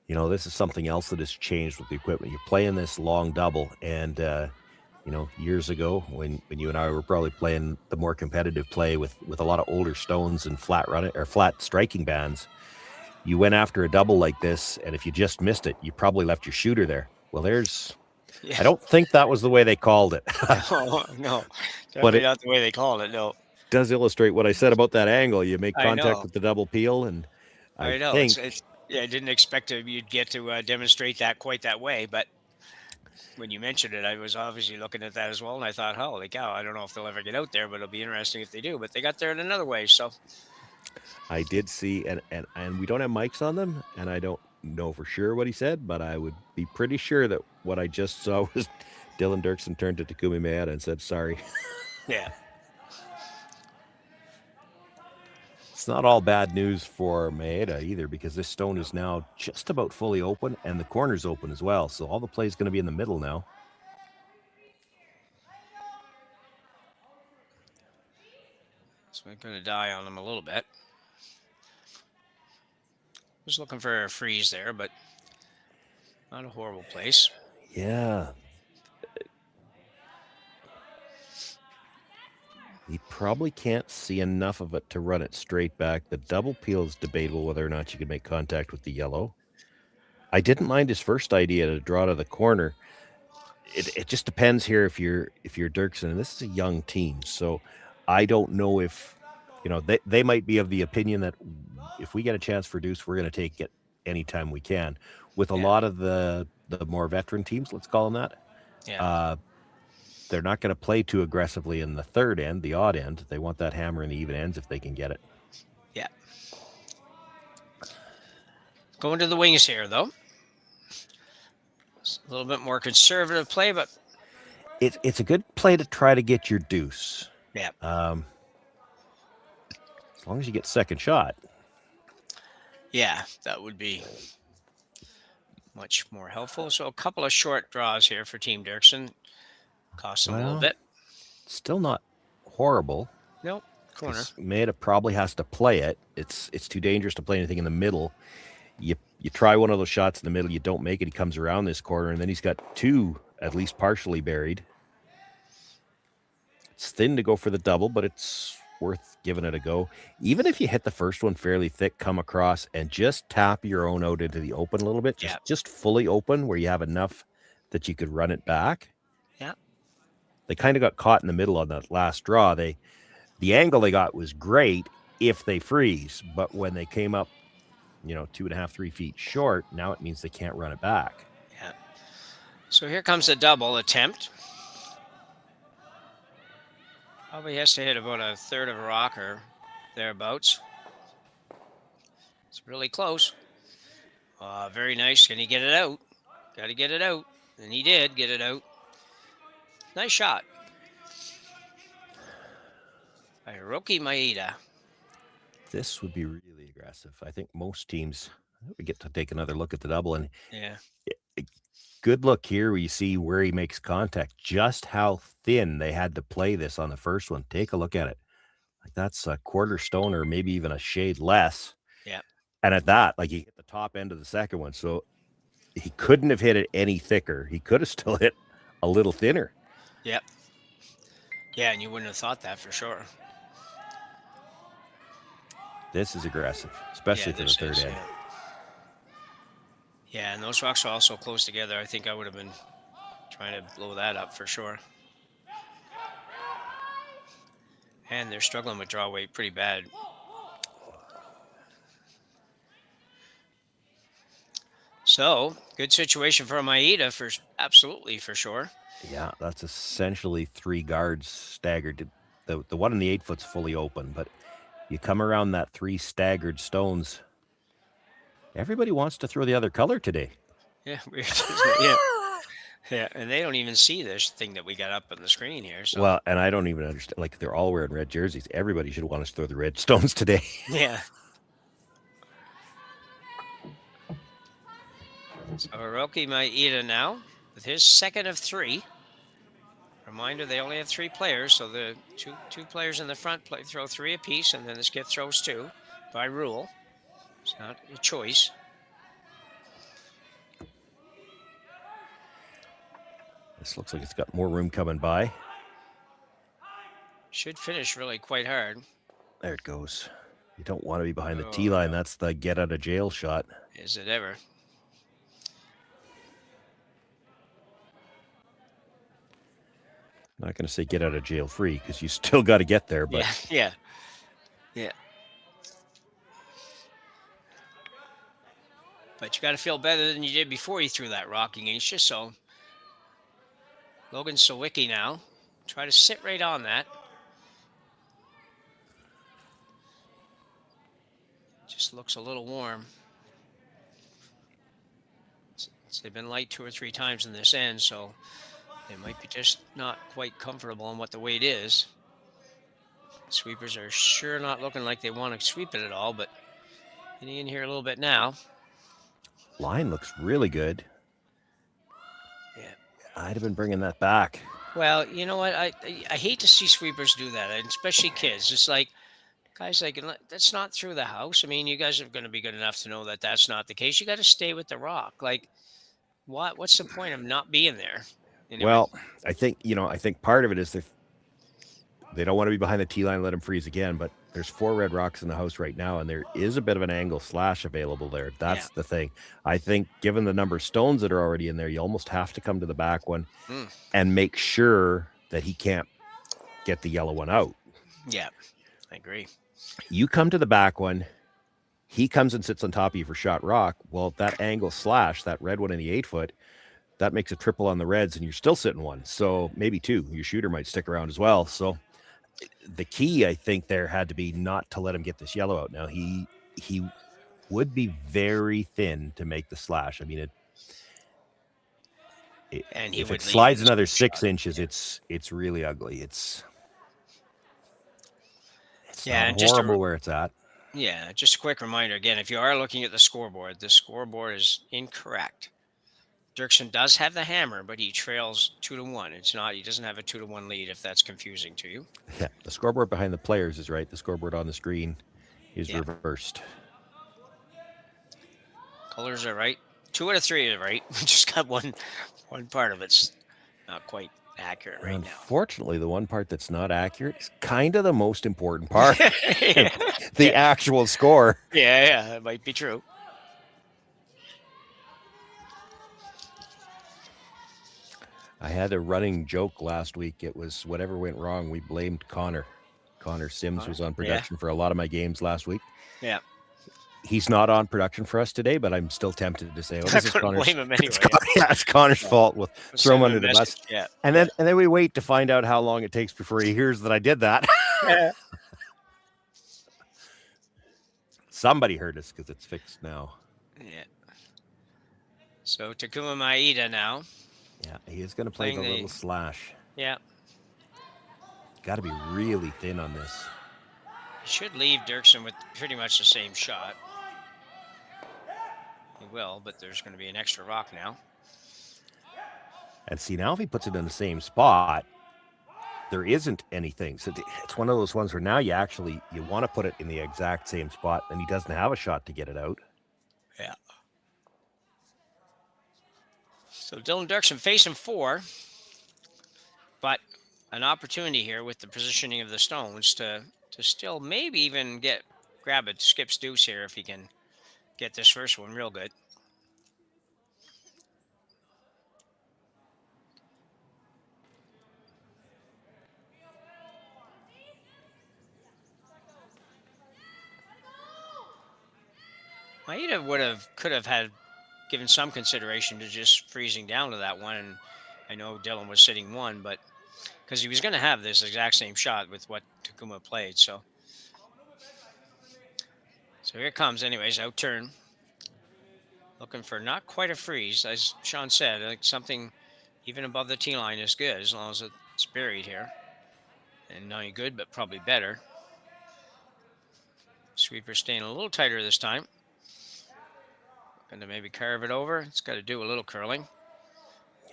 You know, this is something else that has changed with the equipment. You're playing this long double, and years ago when you and I were probably playing the more competitive play with a lot of older stones and flat striking bands, you went after a double like this, and if you just missed it, you probably left your shooter there. Well, I don't think that was the way they called it. No, definitely not the way they called it. No, does illustrate what I said about that angle. You make contact with the double peel, and I know. I didn't expect you'd get to demonstrate that quite that way, but when you mentioned it, I was obviously looking at that as well, and I thought, holy cow, I don't know if they'll ever get out there, but it'll be interesting if they do. But they got there in another way, so. I did see, and we don't have mics on them, and I don't know for sure what he said, but I would be pretty sure that what I just saw was Dylan Derksen turned to Takumi Maeda and said, sorry. Yeah. It's not all bad news for Maeda either, because this stone is now just about fully open and the corner's open as well. So all the play is going to be in the middle now. So we're going to die on him a little bit. Just looking for a freeze there, but not a horrible place. Yeah. You probably can't see enough of it to run it straight back. The double peel is debatable whether or not you can make contact with the yellow. I didn't mind his first idea to draw to the corner. It just depends here if you're Derksen, and this is a young team, so I don't know if they might be of the opinion that if we get a chance for deuce, we're going to take it anytime we can. With a lot of the more veteran teams, let's call them that. Yeah. they're not going to play too aggressively in the third end, the odd end. They want that hammer in the even ends if they can get it. Yeah. Going to the wings here, though. It's a little bit more conservative play, but It's a good play to try to get your deuce. yeah. As long as you get second shot. Yeah, that would be much more helpful. So a couple of short draws here for Team Derksen. Cost them a little bit. Still not horrible. Nope. Corner. Maeda probably has to play it. It's too dangerous to play anything in the middle. You try one of those shots in the middle, you don't make it. He comes around this corner, and then he's got two at least partially buried. It's thin to go for the double, but it's worth giving it a go. Even if you hit the first one fairly thick, come across and just tap your own out into the open a little bit. Just fully open where you have enough that you could run it back. Yeah. They kind of got caught in the middle on that last draw. The angle they got was great if they freeze, but when they came up, 2.5, 3 feet short, now it means they can't run it back. Yeah. So here comes a double attempt. Probably has to hit about a third of a rock or thereabouts. It's really close. Very nice. Can he get it out? Got to get it out. And he did get it out. Nice shot. By Takumi Maeda. This would be really aggressive. I think most teams would get to take another look at the double. And yeah, good look here where you see where he makes contact, just how thin they had to play this on the first one. Take a look at it. Like that's a quarter stone or maybe even a shade less. Yeah. And at that, like he hit the top end of the second one. So he couldn't have hit it any thicker. He could have still hit a little thinner. Yep. Yeah, and you wouldn't have thought that for sure. This is aggressive, especially for the third end. Yeah, and those rocks are also close together. I think I would have been trying to blow that up for sure. And they're struggling with draw weight pretty bad. So, good situation for Maeda for absolutely for sure. Yeah, that's essentially 3 guards staggered. The one in the 8 foot's fully open, but you come around that 3 staggered stones. Everybody wants to throw the other color today. Yeah, yeah, yeah, and they don't even see this thing that we got up on the screen here. So. Well, and I don't even understand. Like they're all wearing red jerseys. Everybody should want us to throw the red stones today. Yeah. So Takumi Maeda now with his second of 3. Reminder, they only have 3 players, so the two players in the front throw 3 apiece, and then the skip throws 2 by rule. It's not a choice. This looks like it's got more room coming by. Should finish really quite hard. There it goes. You don't want to be behind the tee line. That's the get out of jail shot. Is it ever? Not going to say get out of jail free because you still got to get there. But yeah. But you got to feel better than you did before you threw that rock against you. So Logan Sawicki now. Try to sit right on that. Just looks a little warm. They've been light 2 or 3 times in this end, so they might be just not quite comfortable on what the weight is. Sweepers are sure not looking like they want to sweep it at all, but getting in here a little bit now. Line looks really good. Yeah. I'd have been bringing that back. Well, you know what? I hate to see sweepers do that, and especially kids. It's like, guys, like, that's not through the house. I mean, you guys are going to be good enough to know that that's not the case. You got to stay with the rock. Like, what's the point of not being there? Anyway. Well, I think part of it is they don't want to be behind the tee line and let them freeze again, but there's 4 red rocks in the house right now, and there is a bit of an angle slash available there. That's the thing. I think given the number of stones that are already in there, you almost have to come to the back one and make sure that he can't get the yellow one out. Yeah, I agree. You come to the back one, he comes and sits on top of you for shot rock. Well, that angle slash, that red one in the 8 foot, that makes a triple on the Reds, and you're still sitting 1. So maybe 2. Your shooter might stick around as well. So the key, I think, there had to be not to let him get this yellow out. Now he would be very thin to make the slash. I mean, And he if would it leave slides his another 6 shot. inches, it's really ugly. It's Yeah, not and just horrible where it's at. Yeah, just a quick reminder again, if you are looking at the scoreboard is incorrect. Derksen does have the hammer, but he trails 2-1. He doesn't have a 2-1 lead, if that's confusing to you. Yeah, the scoreboard behind the players is right. The scoreboard on the screen is Yeah. reversed. Colors are right. 2 out of 3 are right. We just got one part of it's not quite accurate right now. Unfortunately, the one part that's not accurate is kind of the most important part. The actual score. Yeah, it might be true. I had a running joke last week. It was whatever went wrong, we blamed Connor. Connor Sims was on production for a lot of my games last week. Yeah. He's not on production for us today, but I'm still tempted to say, I couldn't blame him anyway. It's Connor's fault. We'll throw him under the bus. Yeah. And then we wait to find out how long it takes before he hears that I did that. Somebody heard us because it's fixed now. Yeah. So Takumi Maeda now. Yeah, he is going to play the little slash. Yeah. Got to be really thin on this. He should leave Derksen with pretty much the same shot. He will, but there's going to be an extra rock now. And see, now if he puts it in the same spot, there isn't anything. So it's one of those ones where now you want to put it in the exact same spot, and he doesn't have a shot to get it out. Yeah. So Dylan Derksen facing 4, but an opportunity here with the positioning of the stones to still maybe even grab a skip's deuce here if he can get this first one real good. Maeda could have given some consideration to just freezing down to that one, and I know Dylan was sitting 1, but because he was going to have this exact same shot with what Takuma played, so here it comes anyways, out turn. Looking for not quite a freeze, as Sean said, like something even above the tee line is good as long as it's buried here. And not good, but probably better. Sweeper staying a little tighter this time. Going to maybe carve it over. It's got to do a little curling.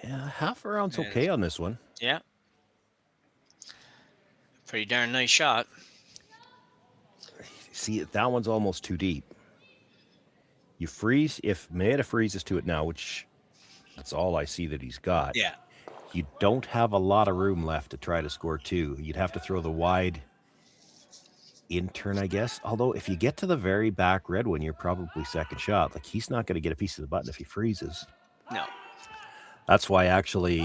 Yeah, half a round's okay on this one. Yeah. Pretty darn nice shot. See, that one's almost too deep. You freeze, if Maeda freezes to it now, which that's all I see that he's got. Yeah. You don't have a lot of room left to try to score 2. You'd have to throw the wide in turn, I guess. Although if you get to the very back red one, you're probably second shot. Like, he's not going to get a piece of the button if he freezes. No. That's why actually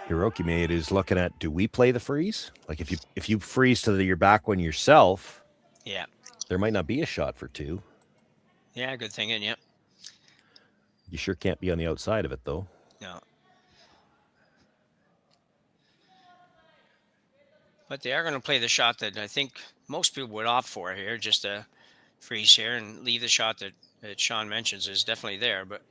Hiroki Maeda is looking at, do we play the freeze? Like if you freeze to your back one yourself, yeah, there might not be a shot for 2. Yeah, good thinking, yeah. You sure can't be on the outside of it, though. No. But they are going to play the shot that I think most people would opt for here, just to freeze here and leave the shot that Sean mentions is definitely there. But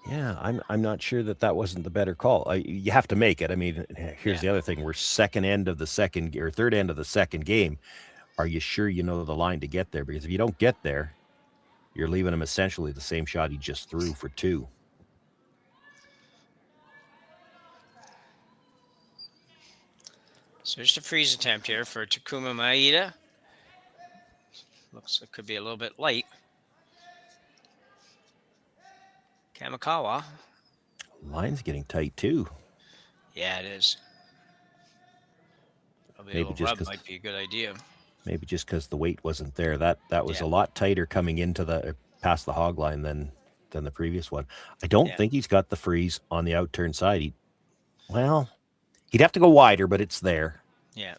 yeah, I'm not sure that wasn't the better call. You have to make it. I mean, here's the other thing: we're third end of the second game. Are you sure you know the line to get there? Because if you don't get there, you're leaving him essentially the same shot he just threw for 2. So just a freeze attempt here for Takumi Maeda. Looks like it could be a little bit light. Kamikawa. Line's getting tight too. Yeah, it is. Probably Maybe a little just rub might be a good idea. Maybe just because the weight wasn't there. That was a lot tighter coming into past the hog line than the previous one. I don't think he's got the freeze on the outturn side. He'd have to go wider, but it's there. Yeah.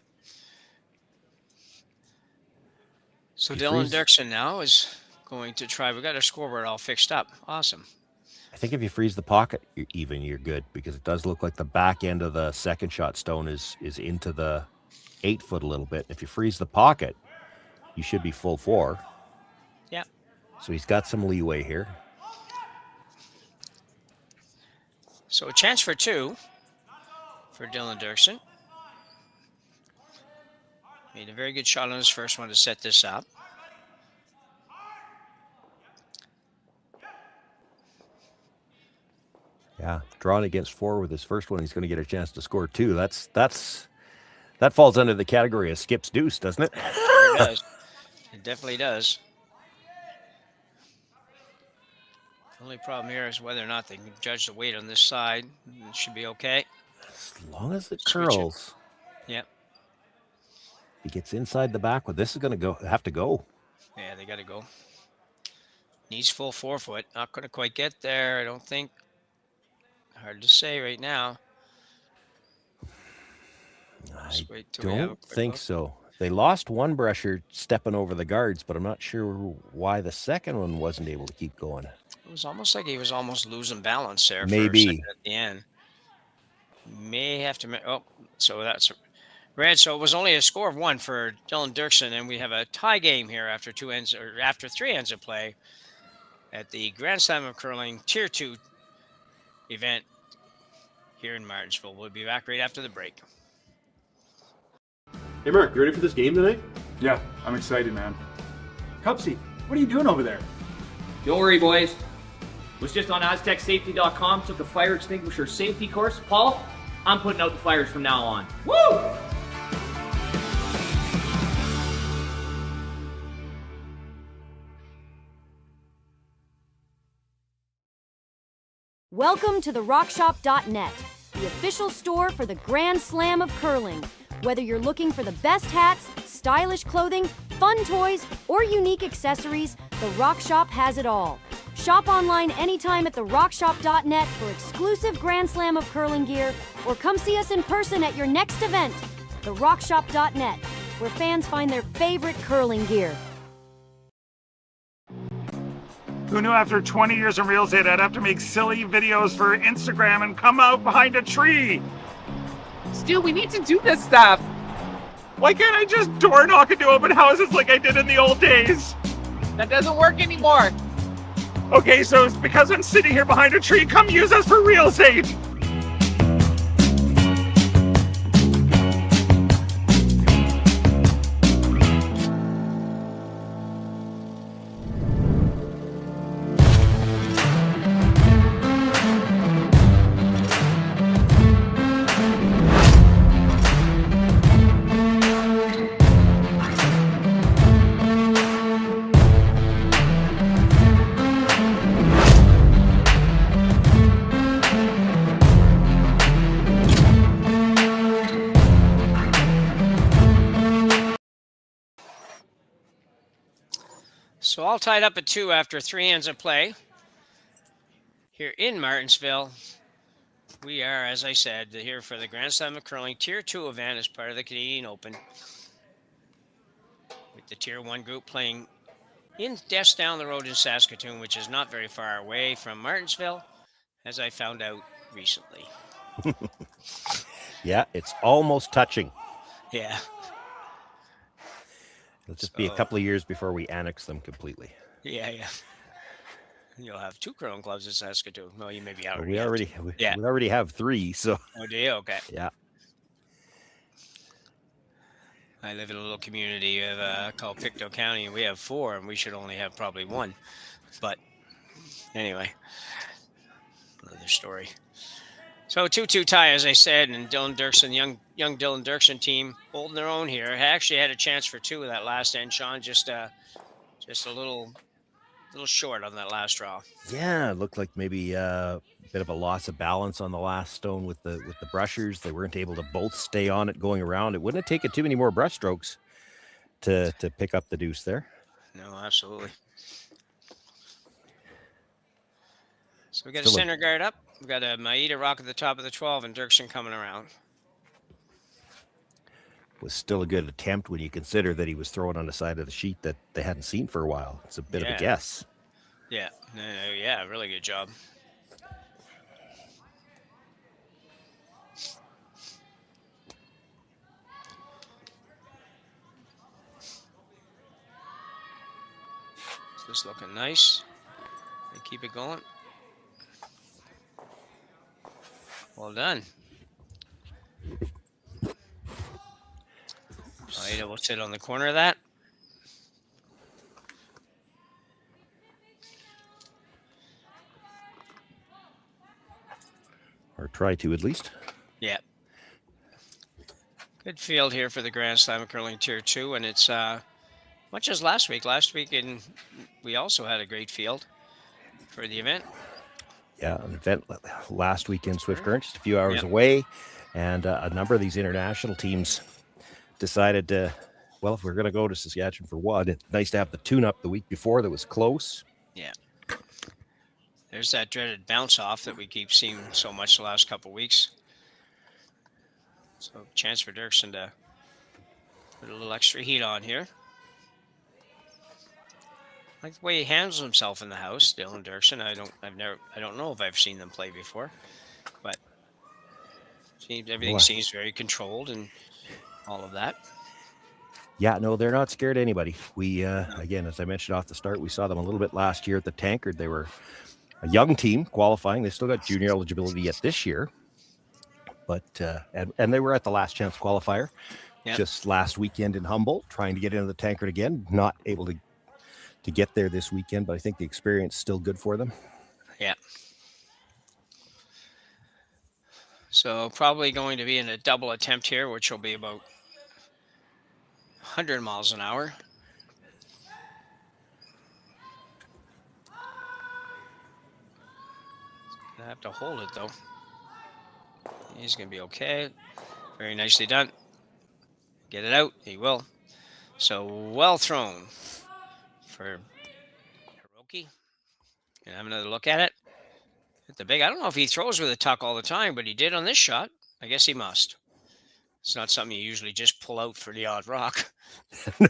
So Dylan Derksen now is going to try. We got our scoreboard all fixed up. Awesome. I think if you freeze the pocket, you're good, because it does look like the back end of the second shot stone is into the 8 foot a little bit. If you freeze the pocket, you should be full 4. Yeah. So he's got some leeway here. So a chance for 2 for Dylan Derksen. Made a very good shot on his first one to set this up. Yeah, drawing against 4 with his first one, he's going to get a chance to score 2. That falls under the category of skips deuce, doesn't it? It does. It definitely does. The only problem here is whether or not they can judge the weight on this side. It should be okay. As long as it Switch it. curls. Yep. If he gets inside the back, well, this is going to have to go. Yeah, they got to go. Needs full 4 foot. Not going to quite get there, I don't think. Hard to say right now. I wait till we have a don't quick think look. so. They lost one brusher stepping over the guards, but I'm not sure why the second one wasn't able to keep going. It was almost like he was almost losing balance there for a Maybe. second at the end. May have to. Oh, so that's red. So it was only a score of 1 for Dylan Derksen, and we have a tie game here after 3 ends of play at the Grand Slam of Curling Tier 2 event here in Martensville. We'll be back right after the break. Hey Mark, you ready for this game tonight? Yeah, I'm excited, man. Cupsy, what are you doing over there? Don't worry, boys. Was just on aztecsafety.com, took a fire extinguisher safety course. Paul, I'm putting out the fires from now on. Woo! Welcome to the RockShop.net, the official store for the Grand Slam of Curling. Whether you're looking for the best hats, stylish clothing, fun toys, or unique accessories, the Rock Shop has it all. Shop online anytime at the RockShop.net for exclusive Grand Slam of Curling gear, or come see us in person at your next event. The RockShop.net, where fans find their favorite curling gear. Who knew after 20 years in real estate I'd have to make silly videos for Instagram and come out behind a tree? Stu, we need to do this stuff. Why can't I just door knock into open houses like I did in the old days? That doesn't work anymore. Okay, so it's because I'm sitting here behind a tree. Come use us for real estate. So all tied up at 2 after 3 ends of play here in Martensville. We are, as I said, here for the Grand Slam of Curling Tier 2 event as part of the Canadian Open, with the Tier 1 group playing just down the road in Saskatoon, which is not very far away from Martensville, as I found out recently. Yeah, it's almost touching. Yeah. It'll just be a couple of years before we annex them completely. Yeah. You'll have 2 curling clubs in Saskatoon. No, you may be out. We already have 3, so. Oh, do you? Okay. Yeah. I live in a little community called Pictou County, and we have 4, and we should only have probably 1. But anyway, another story. So 2-2 tie, as I said, and Dylan Derksen, young Dylan Derksen team holding their own here. Actually had a chance for 2 of that last end, Sean. Just a little short on that last draw. Yeah, it looked like maybe a bit of a loss of balance on the last stone with the brushers. They weren't able to both stay on it going around. It wouldn't have taken too many more brush strokes to pick up the deuce there. No, absolutely. So we got a center guard up. We've got a Maeda rock at the top of the 12 and Derksen coming around. Was still a good attempt when you consider that he was throwing on the side of the sheet that they hadn't seen for a while. It's a bit of a guess. Yeah. Yeah, really good job. This is looking nice. They keep it going. Well done. Maeda will sit on the corner of that. Or try to, at least. Yeah. Good field here for the Grand Slam of Curling Tier 2, and it's much as last week. Last week, we also had a great field for the event. Yeah, an event last week in Swift Current, just a few hours away, and a number of these international teams decided to, well, if we're going to go to Saskatchewan for one, it's nice to have the tune-up the week before that was close. Yeah. There's that dreaded bounce off that we keep seeing so much the last couple weeks. So chance for Derksen to put a little extra heat on here. I like the way he handles himself in the house, Dylan Derksen. I don't know if I've seen them play before, but everything seems very controlled and all of that. Yeah, no, they're not scared of anybody. We, again, as I mentioned off the start, we saw them a little bit last year at the Tankard. They were a young team qualifying. They still got junior eligibility yet this year, but and they were at the last chance qualifier just last weekend in Humboldt, trying to get into the Tankard again. Not able to get there this weekend, but I think the experience is still good for them. Yeah. So probably going to be in a double attempt here, which will be about 100 miles an hour. Gonna have to hold it though. He's gonna be okay. Very nicely done. Get it out. He will. So well thrown for Hiroki. Gonna have another look at it. Hit the big. I don't know if he throws with a tuck all the time, but he did on this shot. I guess he must. It's not something you usually just pull out for the odd rock.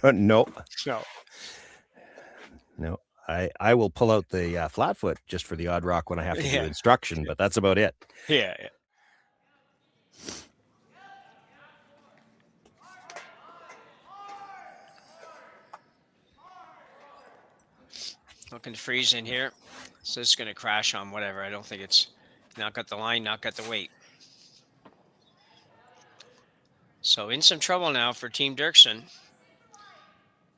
No. No. I will pull out the flat foot just for the odd rock when I have to do instruction, but that's about it. Yeah. Looking to freeze in here. So it's going to crash on whatever. I don't think it's not got the line, not got the weight. So in some trouble now for Team Derksen.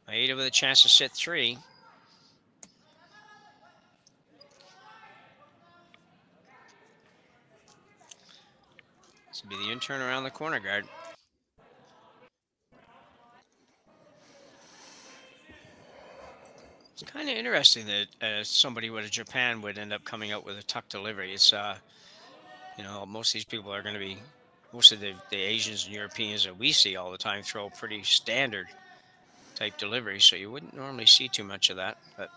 Maeda with a chance to sit 3. This will be the in-turn around the corner guard. It's kind of interesting that somebody with a Japan would end up coming out with a tuck delivery. It's, most of these people are going to be, most of the Asians and Europeans that we see all the time throw pretty standard type deliveries, so you wouldn't normally see too much of that, but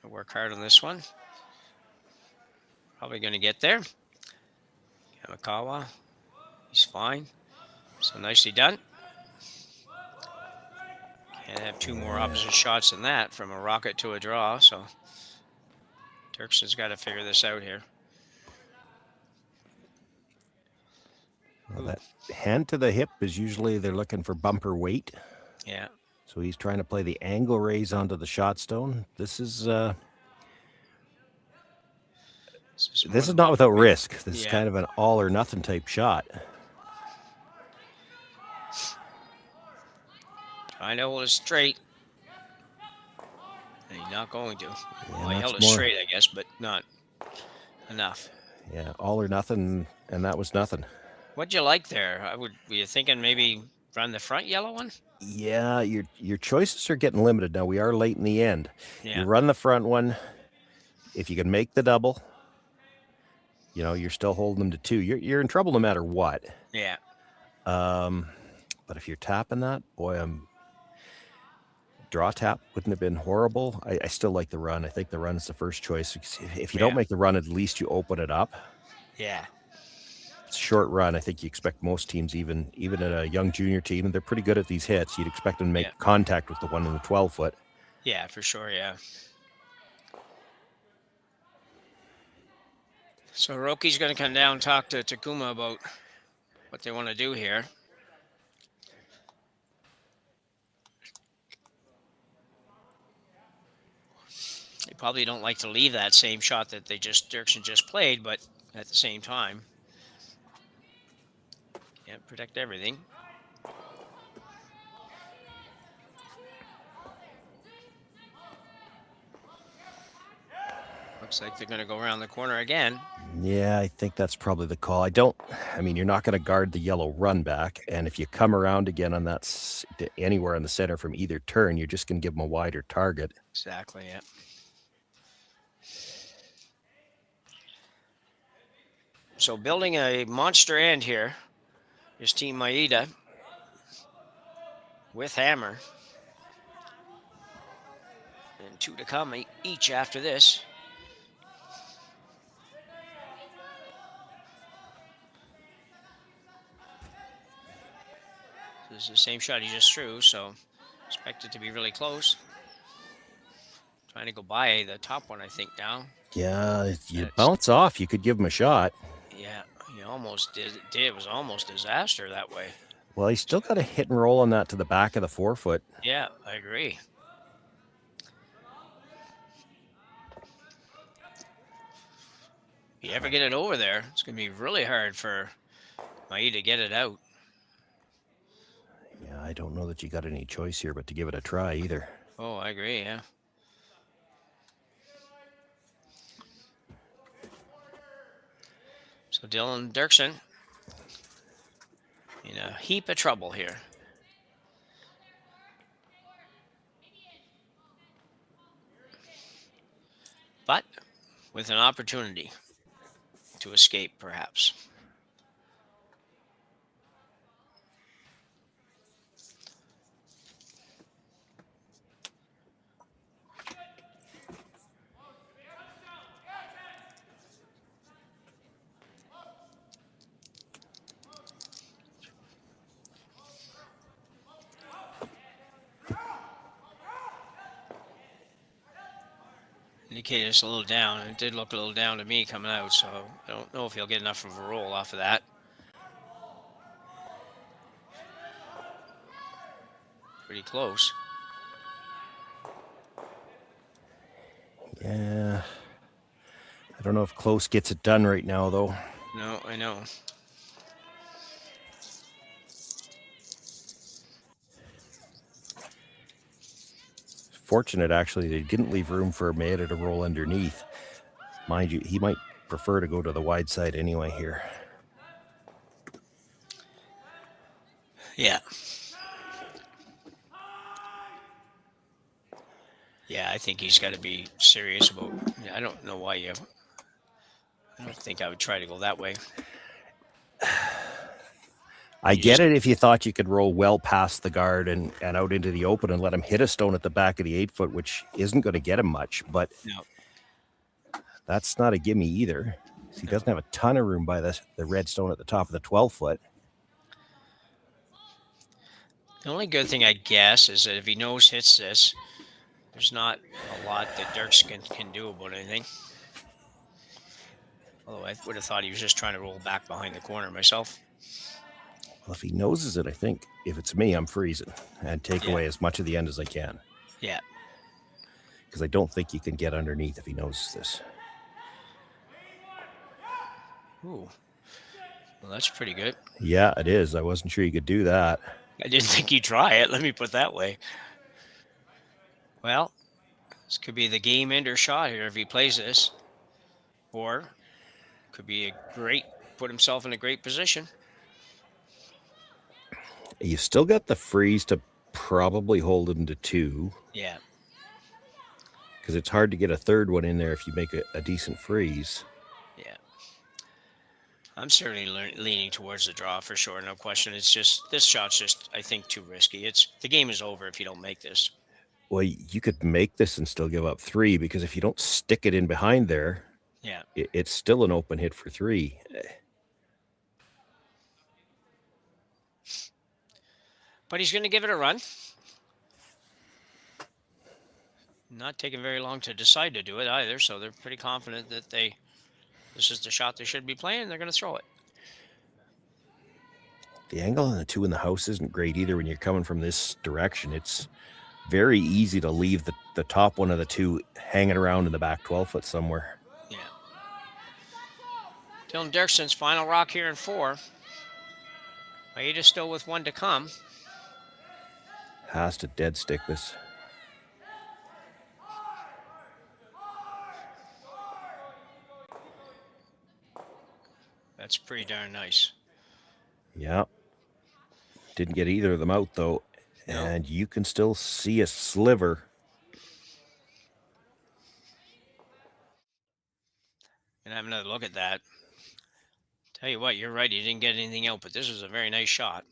I'll work hard on this one. Probably going to get there. Yamakawa, he's fine. So nicely done. Can't have 2 more opposite shots than that from a rocket to a draw, so Derksen's got to figure this out here. Well, that hand to the hip is usually they're looking for bumper weight. Yeah. So he's trying to play the angle raise onto the shot stone. This is not without risk. This is kind of an all or nothing type shot. Trying to hold it straight. And he's not going to. Well, he held it more straight, I guess, but not enough. Yeah, all or nothing, and that was nothing. What'd you like there? Were you thinking maybe run the front yellow one? Yeah, your choices are getting limited now. We are late in the end. Yeah. You run the front one. If you can make the double, you're still holding them to 2. You're in trouble no matter what. Yeah. But if you're tapping that, boy, draw tap wouldn't have been horrible. I still like the run. I think the run is the first choice. If you don't make the run, at least you open it up. Yeah. It's a short run. I think you expect most teams, even at a young junior team, and they're pretty good at these hits. You'd expect them to make contact with the one in the 12-foot. Yeah, for sure, yeah. So Hiroki's going to come down and talk to Takuma about what they want to do here. probably don't like to leave that same shot that Derksen just played, but at the same time, can't protect everything. Looks like they're going to go around the corner again. Yeah, I think that's probably the call. I mean, you're not going to guard the yellow run back. And if you come around again on that anywhere in the center from either turn, you're just going to give them a wider target. Exactly, yeah. So building a monster end here is Team Maeda with hammer. And 2 to come each after this. This is the same shot he just threw, so expect it to be really close. Trying to go by the top one, I think, now. Yeah, you bounce off. You could give him a shot. Yeah, he almost did. It was almost disaster that way. Well, he's still got a hit and roll on that to the back of the forefoot. Yeah, I agree. If you ever get it over there, it's going to be really hard for Maeda to get it out. Yeah, I don't know that you got any choice here but to give it a try either. Oh, I agree, yeah. So Dylan Derksen in a heap of trouble here. But with an opportunity to escape, perhaps. Indicated it's a little down. It did look a little down to me coming out, so I don't know if he'll get enough of a roll off of that. Pretty close. Yeah. I don't know if close gets it done right now, though. No, I know. Fortunate, actually, they didn't leave room for Maeda to roll underneath. Mind you, he might prefer to go to the wide side anyway here. Yeah. Yeah, I think he's got to be serious about... I don't know why you... I don't think I would try to go that way. I get it if you thought you could roll well past the guard and out into the open and let him hit a stone at the back of the 8-foot, which isn't going to get him much, but that's not a gimme either. He doesn't have a ton of room by the red stone at the top of the 12-foot. The only good thing, I guess, is that if he hits this, there's not a lot that Derksen can do about anything. Although I would have thought he was just trying to roll back behind the corner myself. Well, if he noses it, I think if it's me, I'm freezing and take away as much of the end as I can. Yeah. Because I don't think you can get underneath if he noses this. Ooh. Well, that's pretty good. Yeah, it is. I wasn't sure you could do that. I didn't think he'd try it. Let me put it that way. Well, this could be the game ender shot here if he plays this. Or could be put himself in a great position. You still got the freeze to probably hold him to 2. Yeah. Because it's hard to get a third one in there if you make a decent freeze. Yeah. I'm certainly leaning towards the draw for sure, no question. It's just, this shot's just, I think, too risky. The game is over if you don't make this. Well, you could make this and still give up 3, because if you don't stick it in behind there, it's still an open hit for 3. But he's going to give it a run. Not taking very long to decide to do it either, so they're pretty confident that this is the shot they should be playing. They're going to throw it. The angle on the 2 in the house isn't great either when you're coming from this direction. very easy to leave the top one of the two hanging around in the back 12-foot somewhere. Yeah. Dylan Derksen's final rock here in 4. Maeda still with 1 to come. Has to dead stick this. That's pretty darn nice. Yeah. Didn't get either of them out, though. No. And you can still see a sliver. And have another look at that. Tell you what, you're right. He didn't get anything out, but this was a very nice shot.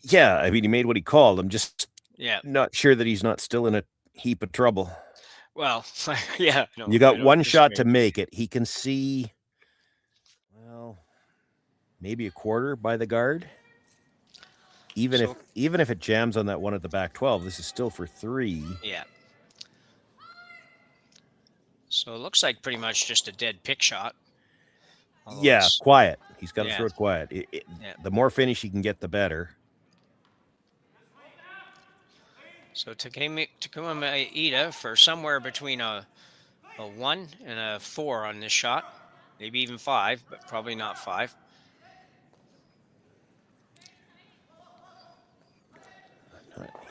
Yeah, I mean, he made what he called. I'm just not sure that he's not still in a heap of trouble. Well, yeah. No, you got one shot to make it. He can see, well, maybe a quarter by the guard. Even if it jams on that one at the back 12, this is still for 3. Yeah. So it looks like pretty much just a dead pick shot. Yeah, quiet. He's got to throw it quiet. The more finish he can get, the better. So Takumi Maeda for somewhere between a 1 and a 4 on this shot. Maybe even 5, but probably not 5.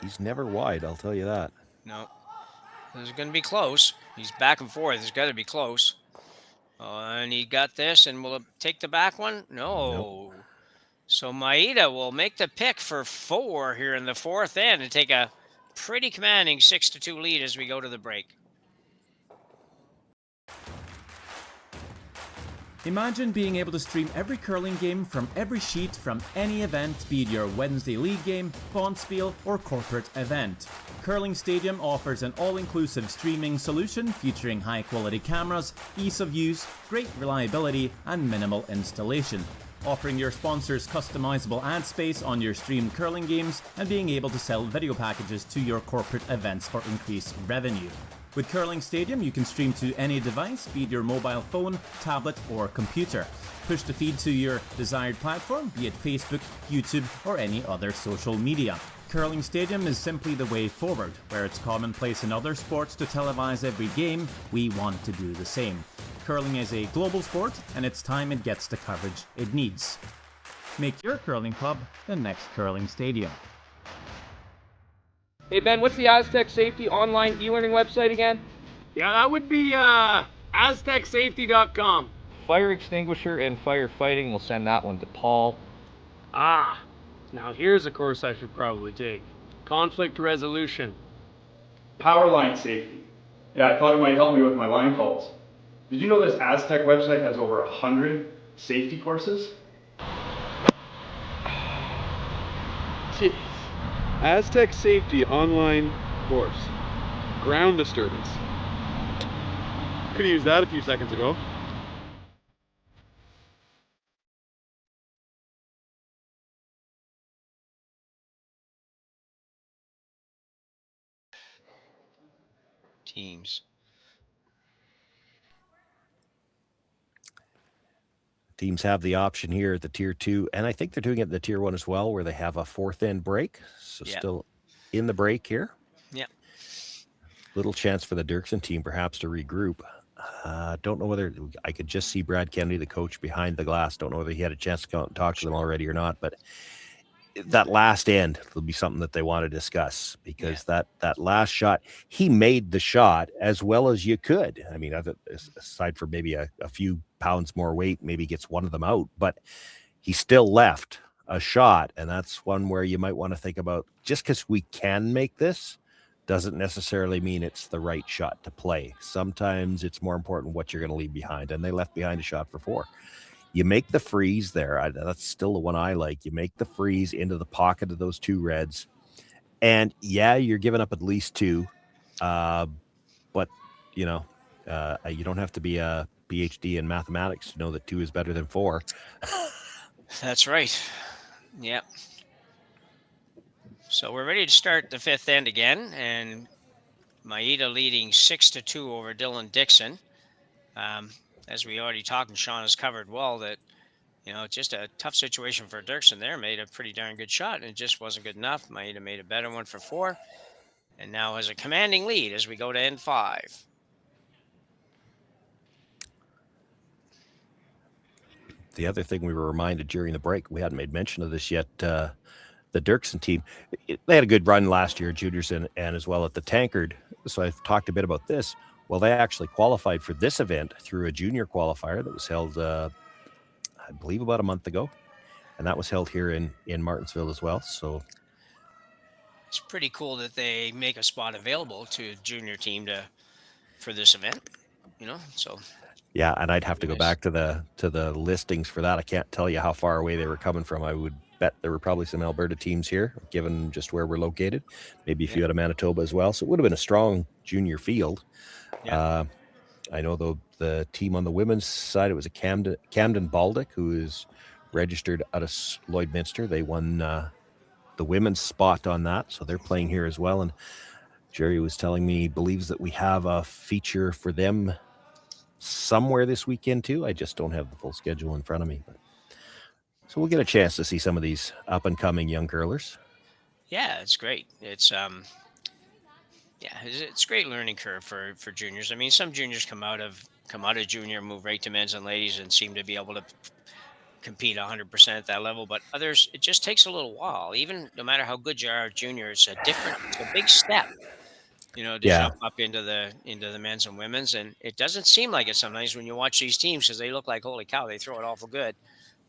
He's never wide, I'll tell you that. No. This is going to be close. He's back and forth. It's got to be close. And he got this, and will it take the back one? No. Nope. So Maeda will make the pick for 4 here in the 4th end and take a pretty commanding 6-2 lead as we go to the break. Imagine being able to stream every curling game from every sheet from any event, be it your Wednesday league game, bonspiel, or corporate event. Curling Stadium offers an all-inclusive streaming solution featuring high-quality cameras, ease of use, great reliability, and minimal installation. Offering your sponsors customizable ad space on your streamed curling games and being able to sell video packages to your corporate events for increased revenue. With Curling Stadium, you can stream to any device, be it your mobile phone, tablet, or computer. Push the feed to your desired platform, be it Facebook, YouTube, or any other social media. Curling Stadium is simply the way forward. Where it's commonplace in other sports to televise every game, we want to do the same. Curling is a global sport, and it's time it gets the coverage it needs. Make your curling club the next Curling Stadium. Hey Ben, what's the Aztec Safety online e-learning website again? Yeah, that would be aztecsafety.com. Fire extinguisher and firefighting, we'll send that one to Paul. Ah, now here's a course I should probably take. Conflict resolution. Power line safety. Yeah, I thought it might help me with my line calls. Did you know this Aztec website has over 100 safety courses? Jeez. Aztec Safety online course. Ground disturbance. Could have used that a few seconds ago. Teams. Teams have the option here at the Tier 2, and I think they're doing it in the Tier 1 as well, where they have a 4th end break. So still in the break here. Yeah. Little chance for the Derksen team perhaps to regroup. Don't know whether I could just see Brad Kennedy, the coach, behind the glass. Don't know whether he had a chance to come out and talk to them already or not, but that last end will be something that they want to discuss, because that last shot, he made the shot as well as you could. I mean, aside from maybe a few pounds more weight, maybe gets one of them out, but he still left a shot. And that's one where you might want to think about, just because we can make this doesn't necessarily mean it's the right shot to play. Sometimes it's more important what you're going to leave behind. And they left behind a shot for 4. You make the freeze there. That's still the one I like. You make the freeze into the pocket of those 2 reds. And you're giving up at least 2. But, you don't have to be a PhD in mathematics to know that 2 is better than 4. That's right. Yep. So we're ready to start the 5th end again. And Maeda leading 6-2 over Dylan Derksen. As we already talked, and Sean has covered well, that Just a tough situation for Derksen there. Made a pretty darn good shot, and it just wasn't good enough. Maeda made a better one for 4, and now has a commanding lead as we go to end 5. The other thing we were reminded during the break, we hadn't made mention of this yet, the Derksen team, they had a good run last year, juniors and as well at the Tankard. So I've talked a bit about this. Well, they actually qualified for this event through a junior qualifier that was held, I believe, about a month ago. And that was held here in Martensville as well. So it's pretty cool that they make a spot available to a junior team for this event, so. Yeah, and I'd have to go back to the listings for that. I can't tell you how far away they were coming from. I would bet there were probably some Alberta teams here, given just where we're located. Maybe a few out of Manitoba as well. So it would have been a strong junior field. Yeah. I know the team on the women's side, it was a Camden Baldic, who is registered out of Lloydminster. They won the women's spot on that, so they're playing here as well. And Jerry was telling me he believes that we have a feature for them somewhere this weekend too. I just don't have the full schedule in front of me. So we'll get a chance to see some of these up and coming young curlers. Yeah, it's great. It's it's a great learning curve for juniors. I mean, some juniors come out of junior, move right to men's and ladies, and seem to be able to compete 100% at that level. But others, it just takes a little while. Even no matter how good you are at junior, it's a big step. To jump up into the men's and women's, and it doesn't seem like it sometimes when you watch these teams, because they look like, holy cow, they throw it awful good,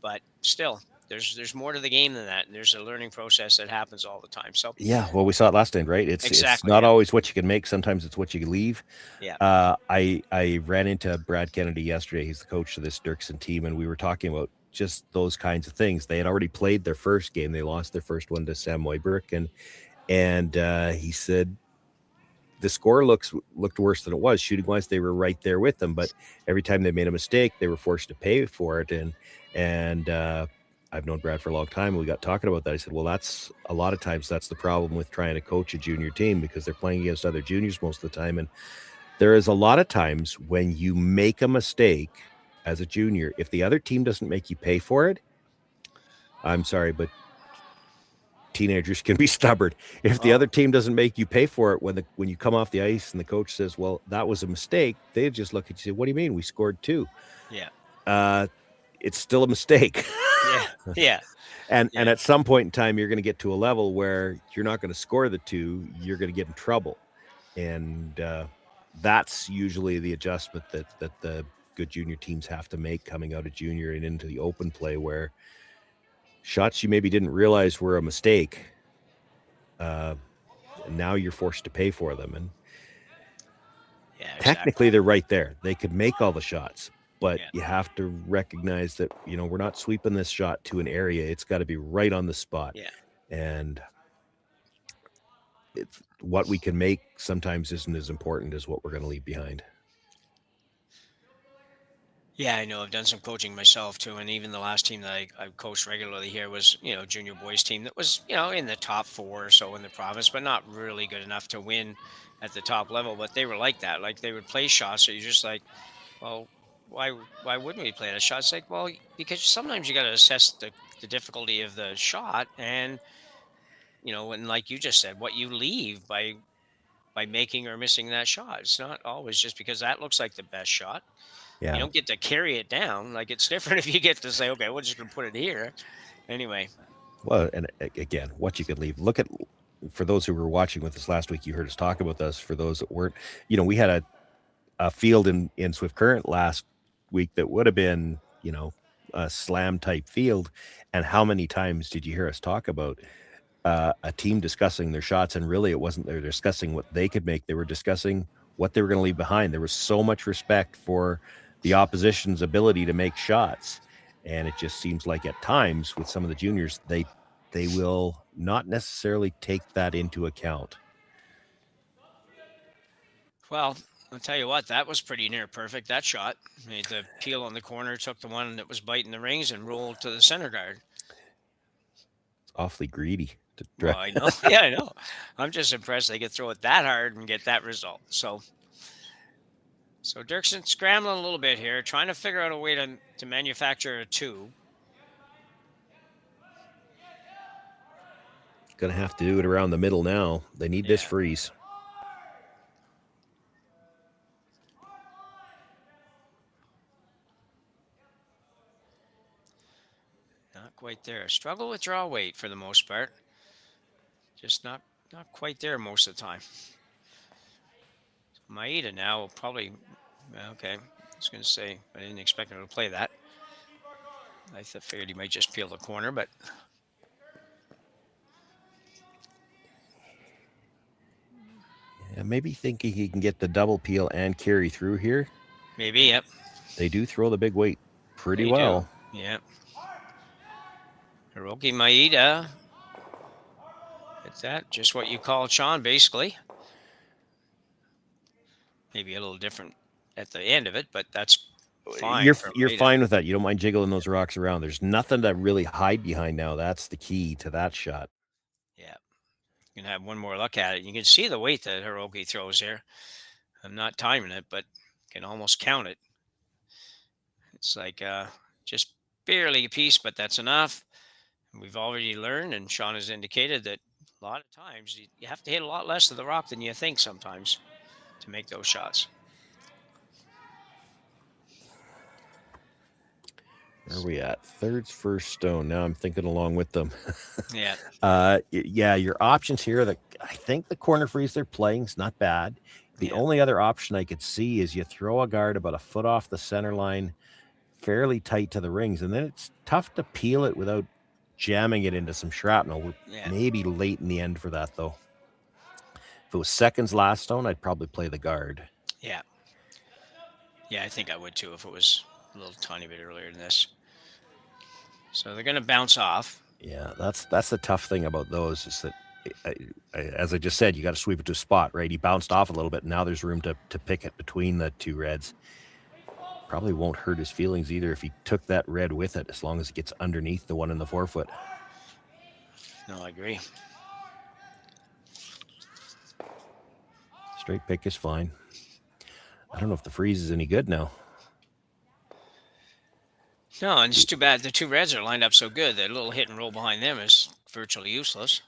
but still, there's more to the game than that, and there's a learning process that happens all the time. So yeah, well, we saw it last time, right? It's not always what you can make. Sometimes it's what you can leave. Yeah. I ran into Brad Kennedy yesterday. He's the coach of this Derksen team, and we were talking about just those kinds of things. They had already played their first game. They lost their first one to Sam Moyberg, and he said the score looked worse than it was. Shooting wise, they were right there with them, but every time they made a mistake, they were forced to pay for it. And I've known Brad for a long time, and we got talking about that. I said, well, that's a lot of times that's the problem with trying to coach a junior team, because they're playing against other juniors most of the time. And there is a lot of times when you make a mistake as a junior, if the other team doesn't make you pay for it, I'm sorry, but teenagers can be stubborn. If the other team doesn't make you pay for it when you come off the ice and the coach says, well, that was a mistake, they just look at you and say, what do you mean? We scored 2. Yeah. It's still a mistake. Yeah. And at some point in time, you're going to get to a level where you're not going to score the 2, you're going to get in trouble. And that's usually the adjustment that the good junior teams have to make coming out of junior and into the open play, where shots you maybe didn't realize were a mistake, now you're forced to pay for them. And technically they're right there. They could make all the shots, but you have to recognize that, we're not sweeping this shot to an area. It's got to be right on the spot. Yeah. And what we can make sometimes isn't as important as what we're going to leave behind. Yeah, I know. I've done some coaching myself too, and even the last team that I coached regularly here was, junior boys team that was, in the top 4 or so in the province, but not really good enough to win at the top level. But they were like that. Like, they would play shots, so you're just like, well, why wouldn't we play that shot? It's like, well, because sometimes you got to assess the difficulty of the shot, and and like you just said, what you leave by making or missing that shot. It's not always just because that looks like the best shot. Yeah. You don't get to carry it down. Like, it's different if you get to say, okay, we're just going to put it here. Anyway. Well, and again, what you could leave. Look at, for those who were watching with us last week, you heard us talk about this. For those that weren't, we had a field in Swift Current last week that would have been, a slam type field. And how many times did you hear us talk about a team discussing their shots? And really, it wasn't they're discussing what they could make. They were discussing what they were going to leave behind. There was so much respect for the opposition's ability to make shots. And it just seems like at times with some of the juniors, they will not necessarily take that into account. Well, I'll tell you what, that was pretty near perfect, that shot. Made the peel on the corner, took the one that was biting the rings and rolled to the center guard. It's awfully greedy. Well, I know. Yeah, I know. I'm just impressed they could throw it that hard and get that result. So Derksen scrambling a little bit here, trying to figure out a way to manufacture a 2. Going to have to do it around the middle now. They need this freeze. Not quite there. Struggle with draw weight for the most part. Just not quite there most of the time. Maeda now will probably, okay, I was going to say, I didn't expect him to play that. I figured he might just peel the corner, but. Yeah, maybe thinking he can get the double peel and carry through here. Maybe, yep. They do throw the big weight pretty They well. do. Yeah. Hiroki Maeda. It's that, just what you call Sean, basically. Maybe a little different at the end of it, but that's fine. You're fine with that. You don't mind jiggling those rocks around. There's nothing to really hide behind now. That's the key to that shot. Yeah. You can have one more look at it. You can see the weight that Hiroki throws here. I'm not timing it, but can almost count it. It's like just barely a piece, but that's enough. We've already learned, and Sean has indicated that a lot of times you have to hit a lot less of the rock than you think sometimes to make those shots. Where are we at? Third's first stone. Now I'm thinking along with them. Yeah. Yeah, your options here, I think the corner freeze they're playing is not bad. The only other option I could see is you throw a guard about a foot off the center line, fairly tight to the rings, and then it's tough to peel it without jamming it into some shrapnel. Maybe late in the end for that, though. If it was seconds last stone, I'd probably play the guard. Yeah. Yeah, I think I would too if it was a little tiny bit earlier than this. So they're going to bounce off. Yeah, that's the tough thing about those is that, as I just said, you got to sweep it to a spot, right? He bounced off a little bit. And now there's room to pick it between the two reds. Probably won't hurt his feelings either if he took that red with it, as long as it gets underneath the one in the forefoot. No, I agree. Straight pick is fine. I don't know if the freeze is any good now. No, and it's too bad the two reds are lined up so good that a little hit and roll behind them is virtually useless.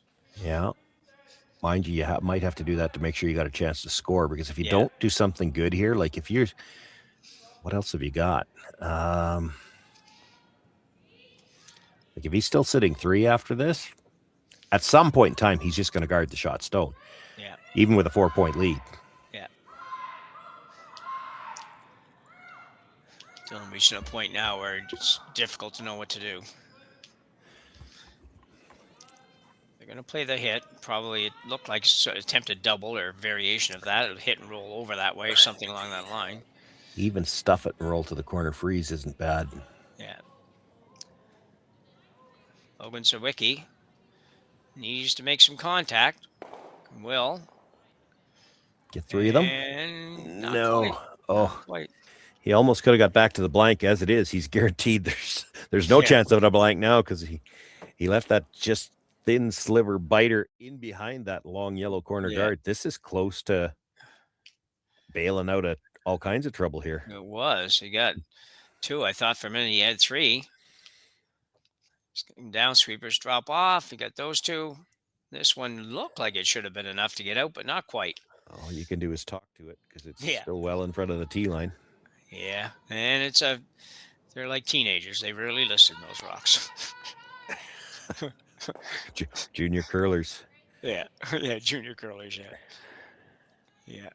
Yeah. Mind you, might have to do that to make sure you got a chance to score, because if you don't do something good here, like if you're... What else have you got? Like if he's still sitting 3 after this, at some point in time, he's just going to guard the shot stone. Yeah. Even with a 4-point lead. Yeah. Dylan reaching a point now where it's difficult to know what to do. They're going to play the hit. Probably it looked like an attempted double or variation of that. It'll hit and roll over that way, something along that line. Even stuff it and roll to the corner freeze isn't bad. Yeah. Logan Sawicki needs to make some contact. Will. Get 3 of them? And No. Not quite. He almost could have got back to the blank. As it is, he's guaranteed there's no chance of a blank now, because he left that just thin sliver biter in behind that long yellow corner guard. This is close to bailing out of all kinds of trouble here. It was. He got 2. I thought for a minute he had 3. Down sweepers drop off. He got those 2. This one looked like it should have been enough to get out, but not quite. All you can do is talk to it, because it's still well in front of the tee line. Yeah, and they're like teenagers. They rarely listen, those rocks. Junior curlers. Yeah, junior curlers, yeah.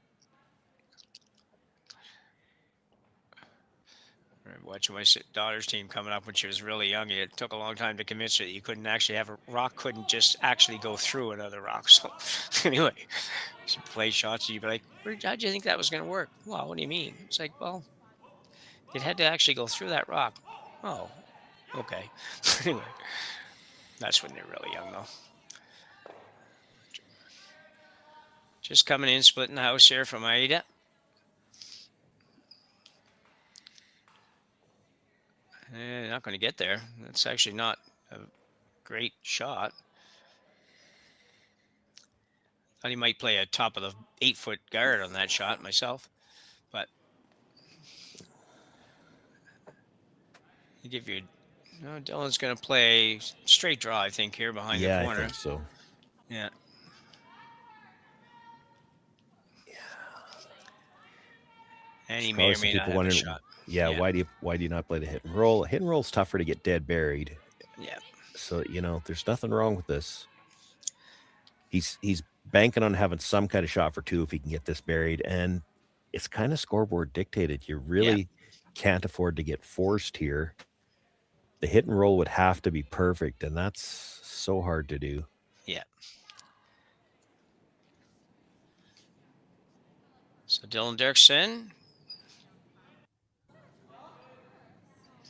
Watching my daughter's team coming up when she was really young, it took a long time to convince her that you couldn't actually have a rock couldn't just actually go through another rock. So anyway, she play shots and you'd be like, how do you think that was going to work? Well, what do you mean? It's like, well, it had to actually go through that rock. Oh, okay. Anyway, that's when they're really young, though. Just coming in, splitting the house here from Maeda. Not going to get there. That's actually not a great shot. Thought he might play a top of the 8-foot guard on that shot myself, but Dylan's going to play straight draw, I think, here behind the corner. I think so. Yeah. And he may or Probably some may not people have a wondering, shot. yeah, why do you not play the hit and roll? Hit and roll's tougher to get dead buried. Yeah. So, there's nothing wrong with this. He's banking on having some kind of shot for 2 if he can get this buried, and it's kind of scoreboard dictated. You really can't afford to get forced here. The hit and roll would have to be perfect, and that's so hard to do. Yeah. So Dylan Derksen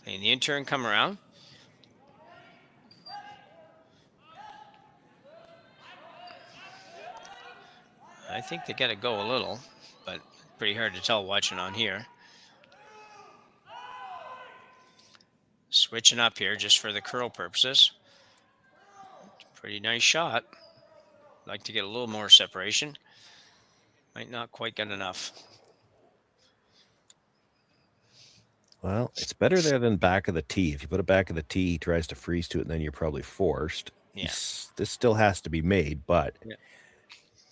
and the intern come around. I think they got to go a little, but pretty hard to tell watching on here. Switching up here just for the curl purposes. Pretty nice shot. Like to get a little more separation. Might not quite get enough. Well, it's better there than back of the tee. If you put it back of the tee, he tries to freeze to it, and then you're probably forced. Yeah. This still has to be made, but Yeah.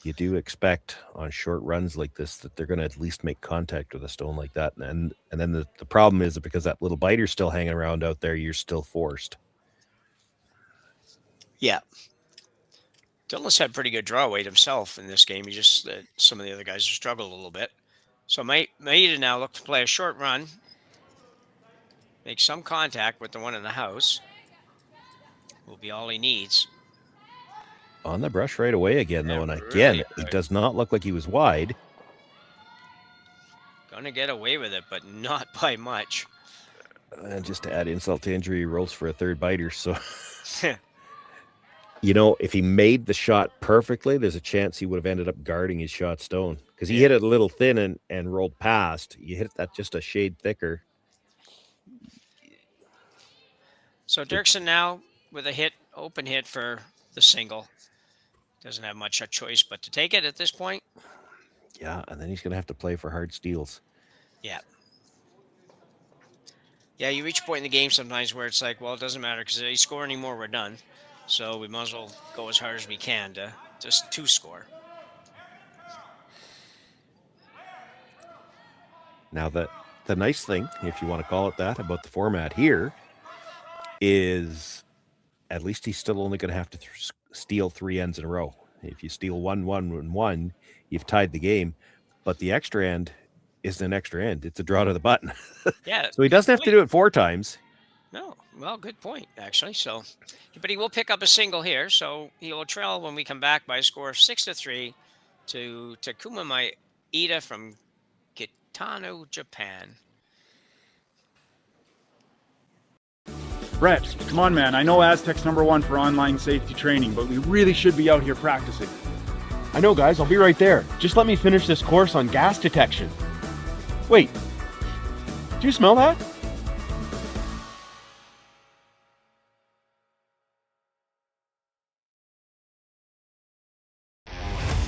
you do expect on short runs like this that they're going to at least make contact with a stone like that. And then the problem is that because that little biter's still hanging around out there, you're still forced. Yeah. Dylan's had pretty good draw weight himself in this game. He just, some of the other guys have struggled a little bit. So Maeda now look to play a short run. Make some contact with the one in the house. Will be all he needs. On the brush right away again, though. And again, it does not look like he was wide. Gonna get away with it, but not by much. And just to add insult to injury, he rolls for a third biter. So, if he made the shot perfectly, there's a chance he would have ended up guarding his shot stone. Because he hit it a little thin and rolled past. You hit that just a shade thicker. So Derksen now with a hit, open hit for the single. Doesn't have much a choice but to take it at this point. Yeah, and then he's going to have to play for hard steals. Yeah. Yeah, you reach a point in the game sometimes where it's like, well, it doesn't matter because if they score anymore, we're done. So we might as well go as hard as we can to score. Now, the nice thing, if you want to call it that, about the format here is at least he's still only going to have to steal 3 ends in a row. If you steal 1, 1, and 1, you've tied the game. But the extra end isn't an extra end. It's a draw to the button. Yeah. So he doesn't have to do it 4 times. No. Well, good point, actually. So, but he will pick up a single here. So he will trail when we come back by a score of 6-3 to Takumi Maeda from Kitami, Japan. Brett, come on, man. I know Aztec's #1 for online safety training, but we really should be out here practicing. I know, guys. I'll be right there. Just let me finish this course on gas detection. Wait. Do you smell that?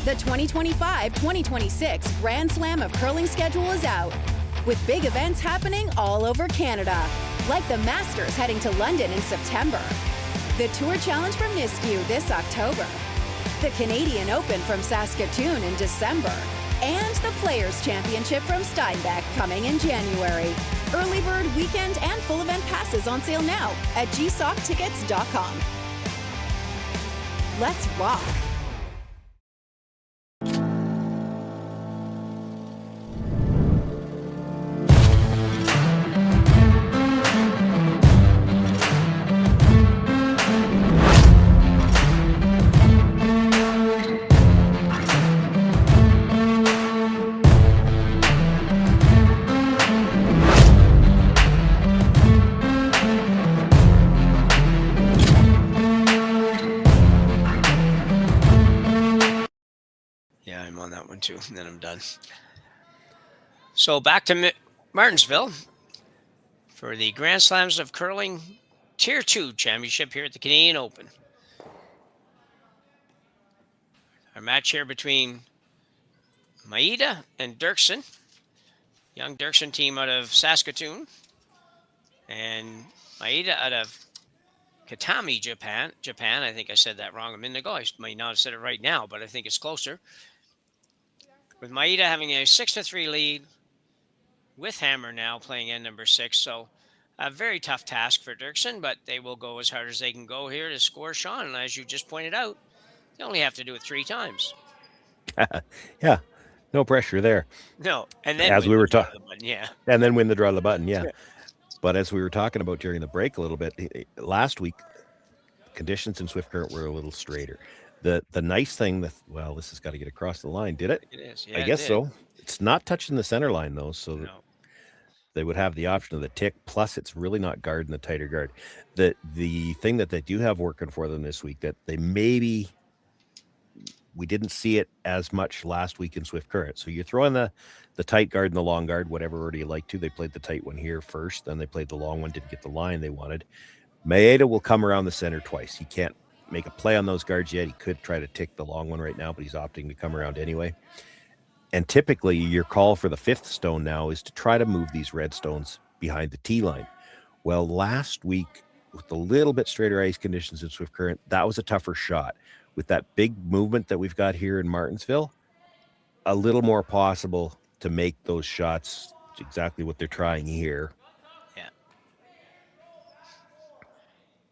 The 2025-2026 Grand Slam of Curling schedule is out, with big events happening all over Canada, like the Masters heading to London in September, the Tour Challenge from Nisku this October, the Canadian Open from Saskatoon in December, and the Players' Championship from Steinbeck coming in January. Early bird weekend and full event passes on sale now at gsoctickets.com. Let's rock! Yeah, I'm on that one too, and then I'm done. So back to Martensville for the Grand Slams of Curling Tier 2 Championship here at the Canadian Open. Our match here between Maeda and Derksen. Young Derksen team out of Saskatoon. And Maeda out of Kitami, Japan. I think I said that wrong a minute ago. I might not have said it right now, but I think it's closer. With Maeda having a 6-3 lead, with Hammer now playing end number 6. So a very tough task for Derksen, but they will go as hard as they can go here to score Sean. And as you just pointed out, they only have to do it 3 times. Yeah, no pressure there. No, and then as we were talking, yeah, and then win the draw of the button, yeah. But as we were talking about during the break a little bit last week, conditions in Swift Current were a little straighter. The nice thing that, well, this has got to get across the line, did it? It is. Yeah, I guess so. It's not touching the center line though, so no. They would have the option of the tick. Plus, it's really not guarding the tighter guard. The thing that they do have working for them this week that they maybe we didn't see it as much last week in Swift Current. So you're throwing the tight guard and the long guard, whatever order you like to. They played the tight one here first, then they played the long one, didn't get the line they wanted. Maeda will come around the center twice. He can't make a play on those guards yet. He could try to tick the long one right now, but he's opting to come around anyway. And typically your call for the 5th stone now is to try to move these red stones behind the tee line. Well, last week with a little bit straighter ice conditions in Swift Current, that was a tougher shot. With that big movement that we've got here in Martensville, a little more possible to make those shots. Exactly what they're trying here. Yeah.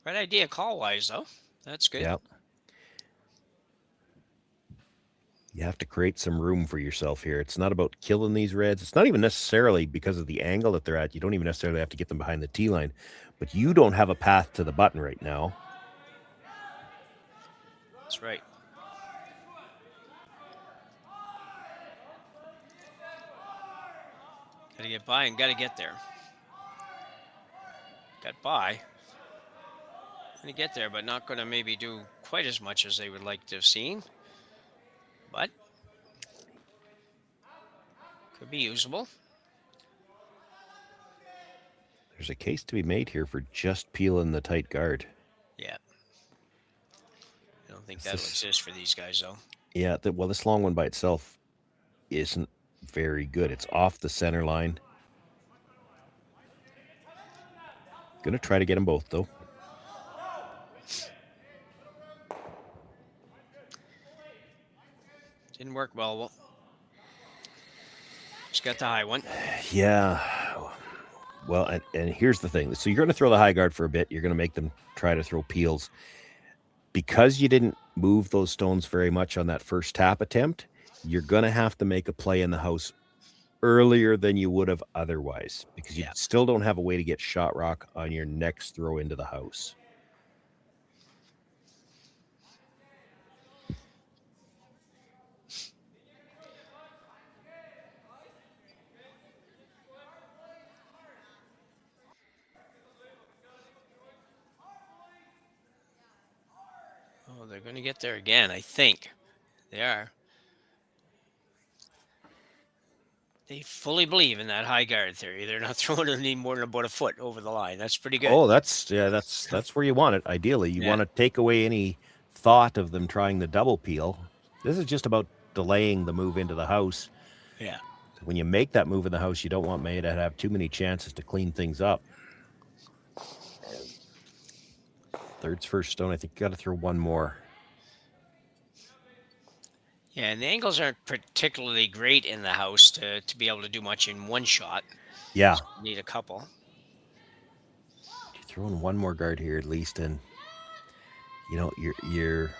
Right idea call-wise, though. That's good. Yep. You have to create some room for yourself here. It's not about killing these reds. It's not even necessarily because of the angle that they're at. You don't even necessarily have to get them behind the tee line. But you don't have a path to the button right now. That's right. Got to get by and got to get there. Got by. Going to get there, but not going to maybe do quite as much as they would like to have seen. But could be usable. There's a case to be made here for just peeling the tight guard. Yeah. I don't think that'll exist for these guys, though. Yeah, well, this long one by itself isn't very good. It's off the center line. Gonna try to get them both, though. Didn't work well. Just got the high one. Yeah. Well, and here's the thing. So you're going to throw the high guard for a bit. You're going to make them try to throw peels. Because you didn't move those stones very much on that first tap attempt, you're going to have to make a play in the house earlier than you would have otherwise. Because you still don't have a way to get shot rock on your next throw into the house. Oh, they're going to get there again, I think. They are. They fully believe in that high guard theory. They're not throwing any more than about a foot over the line. That's pretty good. Oh, that's where you want it. Ideally, you want to take away any thought of them trying the double peel. This is just about delaying the move into the house. Yeah. When you make that move in the house, you don't want Maeda to have too many chances to clean things up. Third's first stone. I think you got to throw one more. Yeah, and the angles aren't particularly great in the house to be able to do much in one shot. Yeah. So you need a couple. You throw in one more guard here at least, and you know you're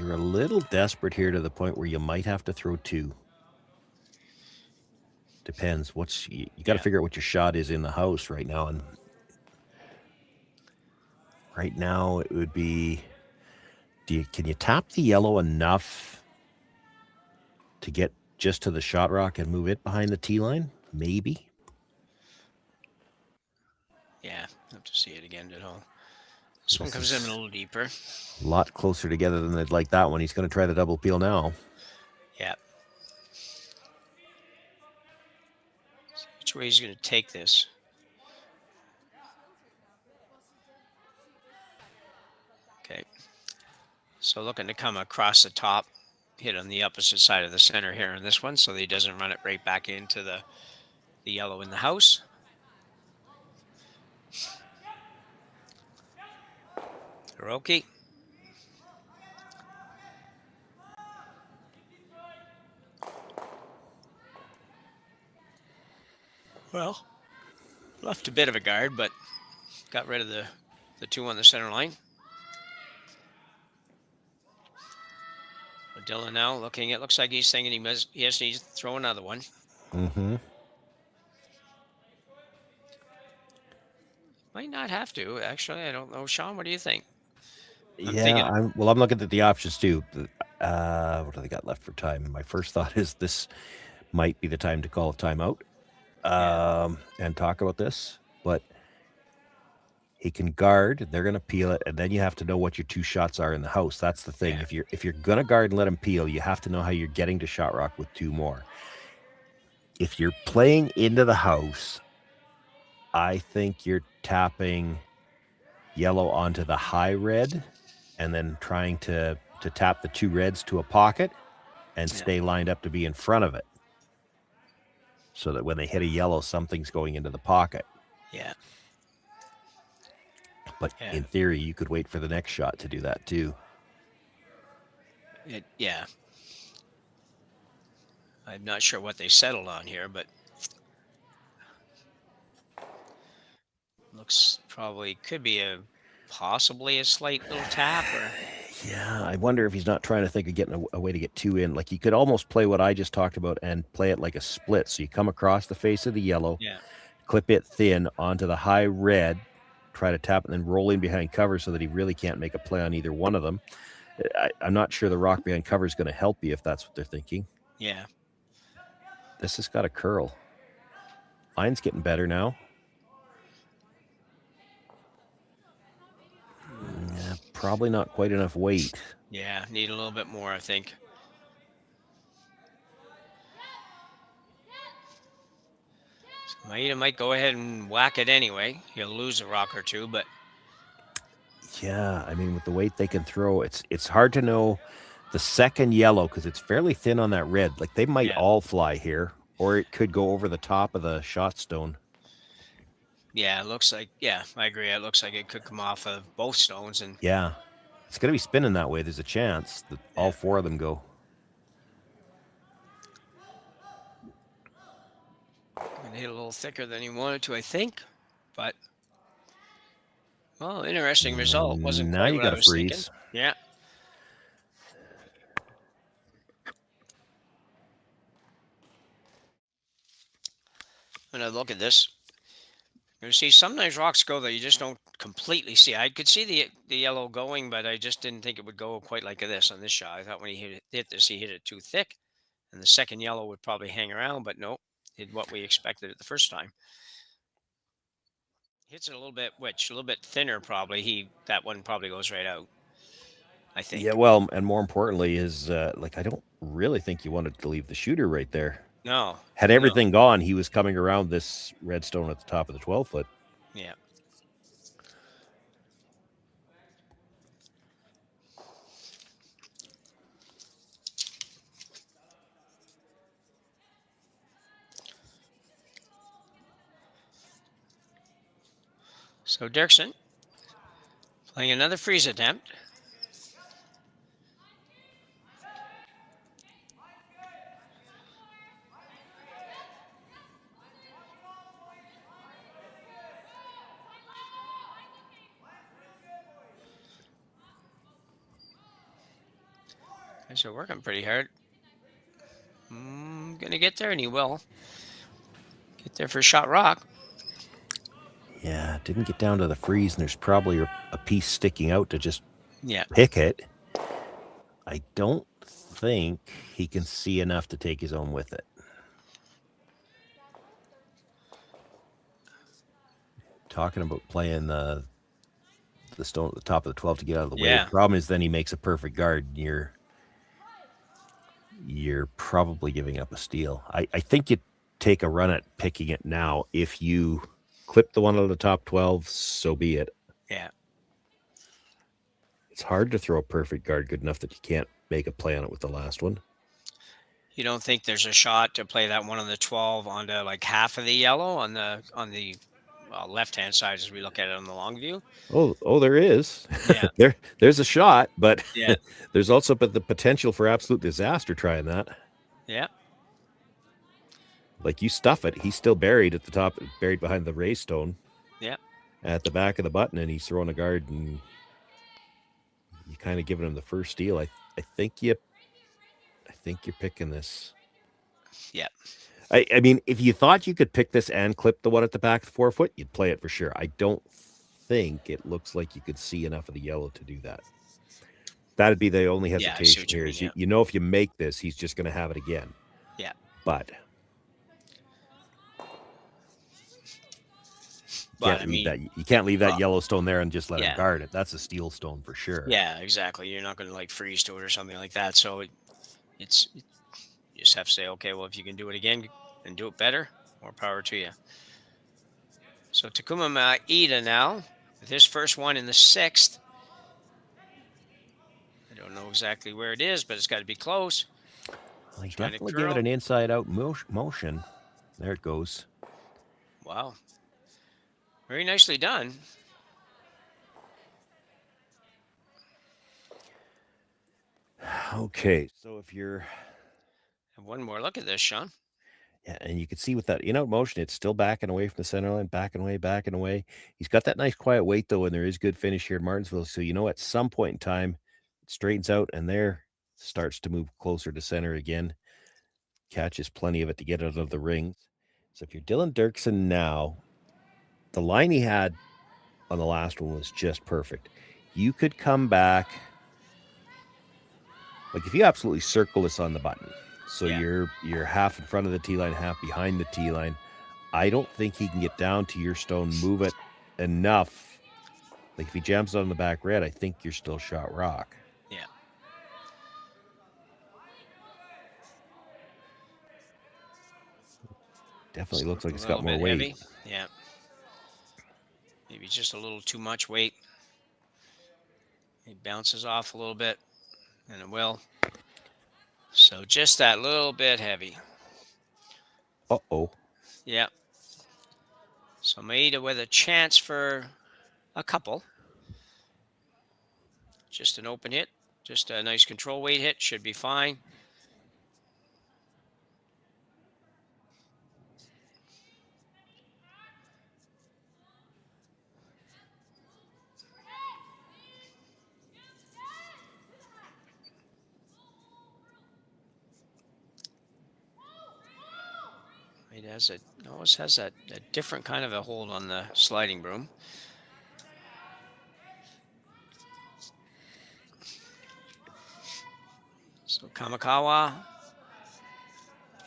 a little desperate here to the point where you might have to throw two. Depends. You got to figure out what your shot is in the house right now, and right now it would be, can you tap the yellow enough to get just to the shot rock and move it behind the tee line? Maybe. Yeah, have to see it again at home. This one comes in a little deeper. A lot closer together than they'd like that one. He's going to try the double peel now. Yeah. See which way he's going to take this. Okay. So looking to come across the top, hit on the opposite side of the center here in this one so that he doesn't run it right back into the yellow in the house. Kuroki. Well, left a bit of a guard, but got rid of the two on the center line. Dylan now looking, it looks like he's thinking he has to throw another one. Mm-hmm. Might not have to, actually. I don't know. Sean, what do you think? I'm looking at the options too. What do they got left for time? My first thought is this might be the time to call a timeout and talk about this, but he can guard. They're going to peel it, and then you have to know what your two shots are in the house. That's the thing. Yeah. If you're going to guard and let him peel, you have to know how you're getting to shot rock with two more. If you're playing into the house, I think you're tapping yellow onto the high red and then trying to tap the two reds to a pocket and stay lined up to be in front of it, so that when they hit a yellow, something's going into the pocket. Yeah. But in theory, you could wait for the next shot to do that too. Yeah. I'm not sure what they settled on here, but looks probably could be possibly a slight little tap. Or yeah, I wonder if he's not trying to think of getting a way to get two in. Like, you could almost play what I just talked about and play it like a split. So you come across the face of the yellow, clip it thin onto the high red, try to tap it, and then roll in behind cover so that he really can't make a play on either one of them. I'm not sure the rock behind cover is going to help you if that's what they're thinking. Yeah. This has got a curl. Line's getting better now. Yeah, probably not quite enough weight. Yeah, need a little bit more, I think. So Maeda might go ahead and whack it anyway. He'll lose a rock or two, but yeah, I mean, with the weight they can throw, it's hard to know the second yellow because it's fairly thin on that red. Like, they might all fly here, or it could go over the top of the shot stone. yeah, it looks like, I agree. It looks like it could come off of both stones. And yeah, it's going to be spinning that way. There's a chance that all four of them go. It hit a little thicker than he wanted to, I think. But, well, interesting result. Wasn't now quite you what I got was to freeze. thinking. Yeah. When I look at this, you see sometimes rocks go that you just don't completely see. I could see the yellow going, but I just didn't think it would go quite like this on this shot. I thought when he hit this, he hit it too thick, and the second yellow would probably hang around, but no, did what we expected it the first time. Hits it a little bit thinner probably. That one probably goes right out, I think. Yeah, well, and more importantly is, I don't really think you wanted to leave the shooter right there. No. Had everything gone, he was coming around this redstone at the top of the 12-foot. Yeah. So Derksen playing another freeze attempt. Guys are working pretty hard. Gonna get there, and he will. Get there for shot rock. Yeah, didn't get down to the freeze, and there's probably a piece sticking out to just pick it. I don't think he can see enough to take his own with it. Talking about playing the stone at the top of the 12 to get out of the way. Yeah. The problem is then he makes a perfect guard, and you're probably giving up a steal. I think you take a run at picking it now. If you clip the one out of the top 12, so be it. Yeah. It's hard to throw a perfect guard good enough that you can't make a play on it with the last one. You don't think there's a shot to play that one on the 12 onto like half of the yellow on the well, left-hand side as we look at it on the long view. Oh, there is. Yeah. There's a shot, but Yeah. there's also the potential for absolute disaster trying that. Yeah. Like you stuff it, he's still buried at the top, buried behind the race stone. Yeah. At the back of the button, and he's throwing a guard, and you kind of giving him the first steal. I think you're picking this. Yeah. I mean, if you thought you could pick this and clip the one at the back of the 4 foot, you'd play it for sure. I don't think it looks like you could see enough of the yellow to do that. That'd be the only hesitation here. Is you know, if you make this, he's just going to have it again. Yeah. But you can't leave that yellow stone there and just let him guard it. That's a steel stone for sure. Yeah, exactly. You're not going to like freeze to it or something like that. So you just have to say, okay, well, if you can do it again and do it better, more power to you. So Takumi Maeda now with his first one in the 6th. I don't know exactly where it is, but it's got to be close. Well, he definitely give it an inside-out motion. There it goes. Wow. Very nicely done. Okay, so if you're... Have one more look at this, Sean. Yeah, and you can see with that in-out motion, it's still backing away from the center line, backing away. He's got that nice quiet weight, though, and there is good finish here at Martensville. So, you know, at some point in time, it straightens out, and there starts to move closer to center again. Catches plenty of it to get out of the rings. So if you're Dylan Derksen now, the line he had on the last one was just perfect. You could come back, like if you absolutely circle this on the button, so you're half in front of the tee line, half behind the tee line. I don't think he can get down to your stone, move it enough. Like if he jams it on the back red, I think you're still shot rock. Yeah. Definitely looks like it's got more weight. Heavy. Yeah. Maybe just a little too much weight. It bounces off a little bit, and it will. So just that little bit heavy. Uh-oh. Yeah. So Maeda with a chance for a couple. Just an open hit. Just a nice control weight hit. Should be fine. It always has a different kind of a hold on the sliding broom. So Kamikawa,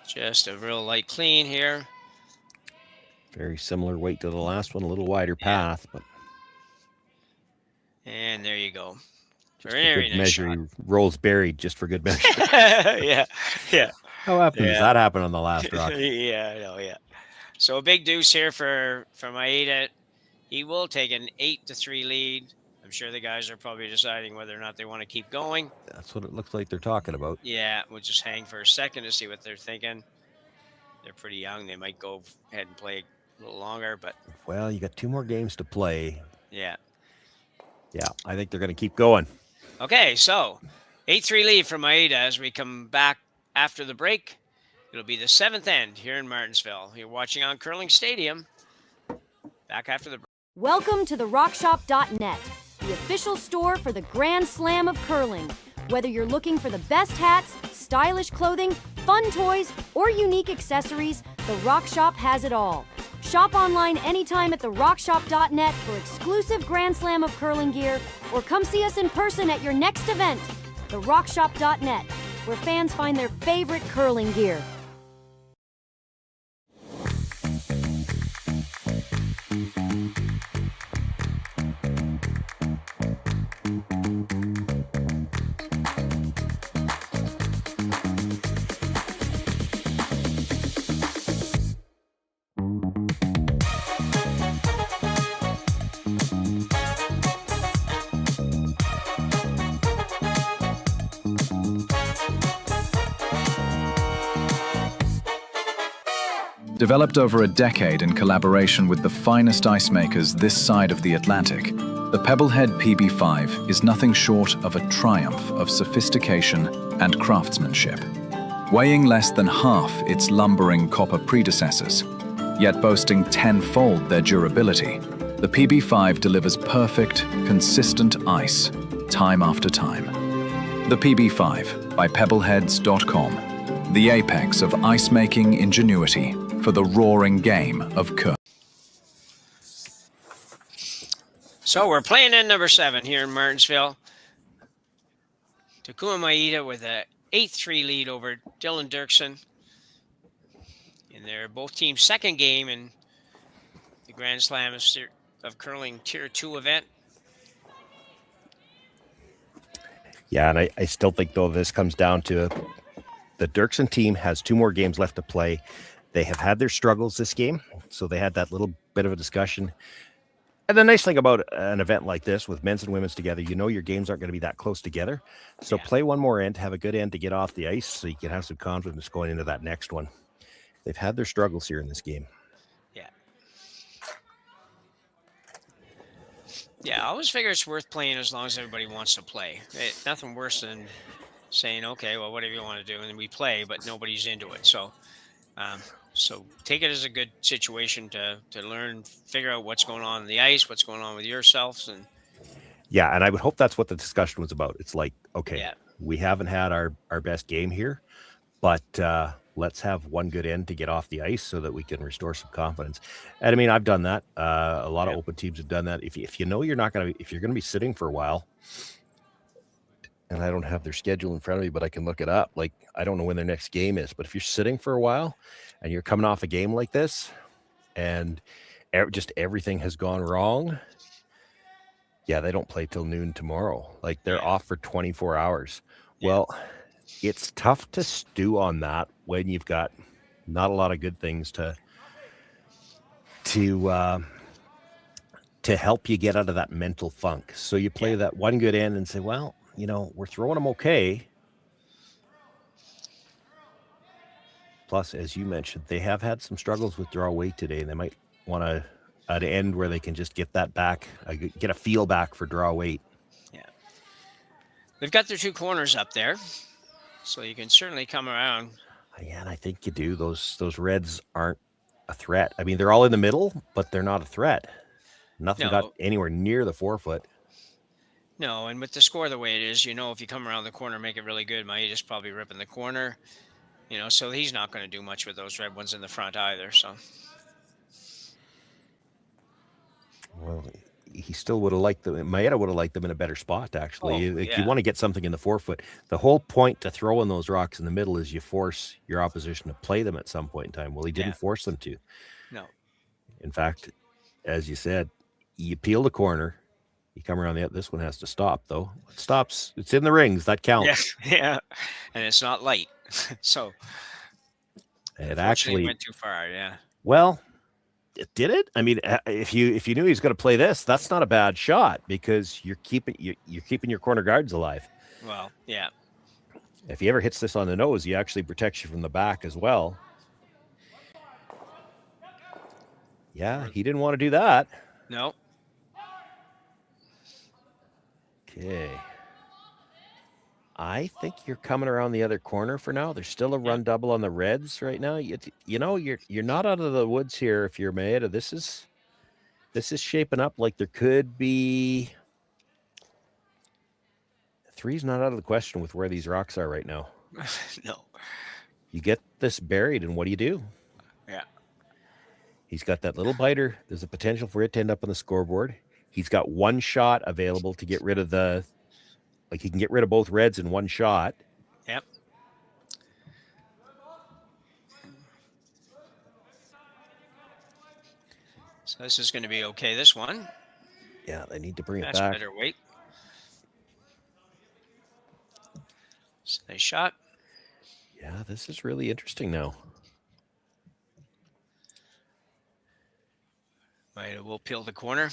just a real light clean here. Very similar weight to the last one, a little wider path, but. And there you go. Just Very for good nice measure, shot. he rolls buried just for good measure. Yeah. How often does that happen on the last rock? Yeah, I know, yeah. So a big deuce here for Maeda. He will take an 8-3 lead. I'm sure the guys are probably deciding whether or not they want to keep going. That's what it looks like they're talking about. Yeah, we'll just hang for a second to see what they're thinking. They're pretty young. They might go ahead and play a little longer, but... Well, you got 2 more games to play. Yeah. Yeah, I think they're going to keep going. Okay, so 8-3 lead for Maeda as we come back after the break. It'll be the 7th end here in Martensville. You're watching on Curling Stadium. Back after the break. Welcome to the RockShop.net, the official store for the Grand Slam of curling. Whether you're looking for the best hats, stylish clothing, fun toys, or unique accessories, the Rock Shop has it all. Shop online anytime at therockshop.net for exclusive Grand Slam of curling gear, or come see us in person at your next event. Therockshop.net, where fans find their favorite curling gear. Developed over a decade in collaboration with the finest ice makers this side of the Atlantic, the Pebblehead PB5 is nothing short of a triumph of sophistication and craftsmanship. Weighing less than half its lumbering copper predecessors, yet boasting tenfold their durability, the PB5 delivers perfect, consistent ice, time after time. The PB5 by Pebbleheads.com, the apex of ice-making ingenuity for the roaring game of curling. So we're playing in number 7 here in Martensville. Takumi Maeda with a 8-3 lead over Dylan Derksen. And they're both teams' second game in the Grand Slam of Curling Tier 2 event. Yeah, and I still think, though, this comes down to the Derksen team has 2 more games left to play. They have had their struggles this game, so they had that little bit of a discussion. And the nice thing about an event like this with men's and women's together, you know your games aren't going to be that close together. So play one more end, have a good end to get off the ice so you can have some confidence going into that next one. They've had their struggles here in this game. Yeah. Yeah, I always figure it's worth playing as long as everybody wants to play. Nothing worse than saying, okay, well, whatever you want to do, and then we play, but nobody's into it. So, so take it as a good situation to learn, figure out what's going on in the ice, what's going on with yourselves. And yeah, and I would hope that's what the discussion was about. It's like, okay, we haven't had our best game here, but let's have one good end to get off the ice so that we can restore some confidence. And I mean, I've done that. A lot of open teams have done that. If you know you're not going to, if you're going to be sitting for a while, and I don't have their schedule in front of me, but I can look it up. Like, I don't know when their next game is, but if you're sitting for a while and you're coming off a game like this and just everything has gone wrong, yeah, they don't play till noon tomorrow. Like, they're off for 24 hours. Well, it's tough to stew on that when you've got not a lot of good things to help you get out of that mental funk. So you play that one good end and say, well, you know, we're throwing them okay. Plus, as you mentioned, they have had some struggles with draw weight today. They might want an end where they can just get that back, get a feel back for draw weight. yeah, they've got their 2 corners up there, so you can certainly come around. Yeah, and I think you do. Those reds aren't a threat. I mean, they're all in the middle, but they're not a threat. Nothing got anywhere near the 4-foot. No, and with the score the way it is, you know, if you come around the corner, make it really good, Maeda's probably ripping the corner, you know, so he's not going to do much with those red ones in the front either. So, well, he still would have liked them. Maeda would have liked them in a better spot, actually. You want to get something in the 4-foot. The whole point to throwing those rocks in the middle is you force your opposition to play them at some point in time. Well, he didn't force them to. No. In fact, as you said, you peel the corner. You come around this one has to stop, though. It stops. It's in the rings. That counts. Yeah. And it's not light. So it actually went too far. Yeah. Well, did it? I mean, if you knew he was going to play this, that's not a bad shot because you're keeping your corner guards alive. Well, yeah. If he ever hits this on the nose, he actually protects you from the back as well. Yeah, he didn't want to do that. No. Okay. I think you're coming around the other corner for now. There's still a run double on the Reds right now. You know, you're not out of the woods here if you're Maeda. This is shaping up like there could be 3's not out of the question with where these rocks are right now. No. You get this buried, and what do you do? Yeah. He's got that little biter. There's a potential for it to end up on the scoreboard. He's got one shot available to get rid of he can get rid of both Reds in one shot. Yep. So this is going to be okay, this one. Yeah, they need to bring it That's back. better weight. It's a nice shot. Yeah, this is really interesting now. Right, we'll peel the corner.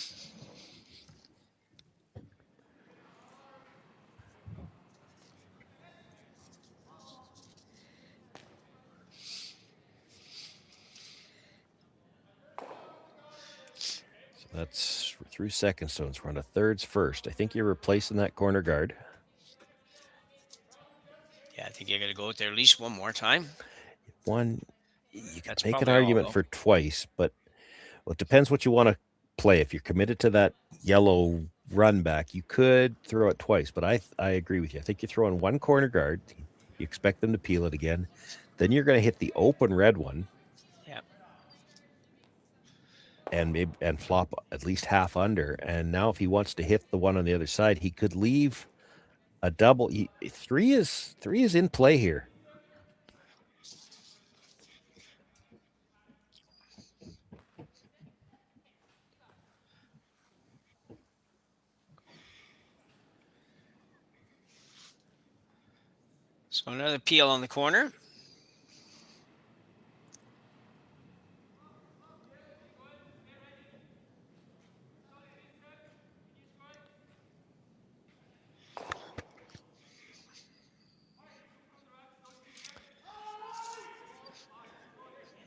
That's through second stones. We're on to thirds first. I think you're replacing that corner guard. Yeah, I think you're going to go out there at least one more time. One, you can That's make an probably all, argument though. for twice, but it depends what you want to play. If you're committed to that yellow run back, you could throw it twice, but I agree with you. I think you throw in one corner guard. You expect them to peel it again. Then you're going to hit the open red one. Yeah. And flop at least half under. And now if he wants to hit the one on the other side, he could leave a double. Three is in play here. So another peel on the corner.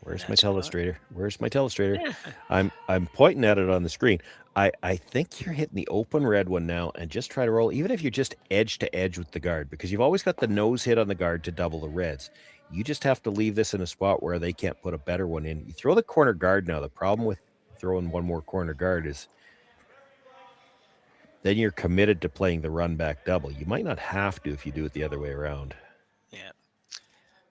Where's my telestrator? Where's my telestrator? I'm pointing at it on the screen. I think you're hitting the open red one now, and just try to roll, even if you're just edge to edge with the guard, because you've always got the nose hit on the guard to double the reds. You just have to leave this in a spot where they can't put a better one in. You throw the corner guard now. The problem with throwing one more corner guard is then you're committed to playing the run back double. You might not have to if you do it the other way around. Yeah.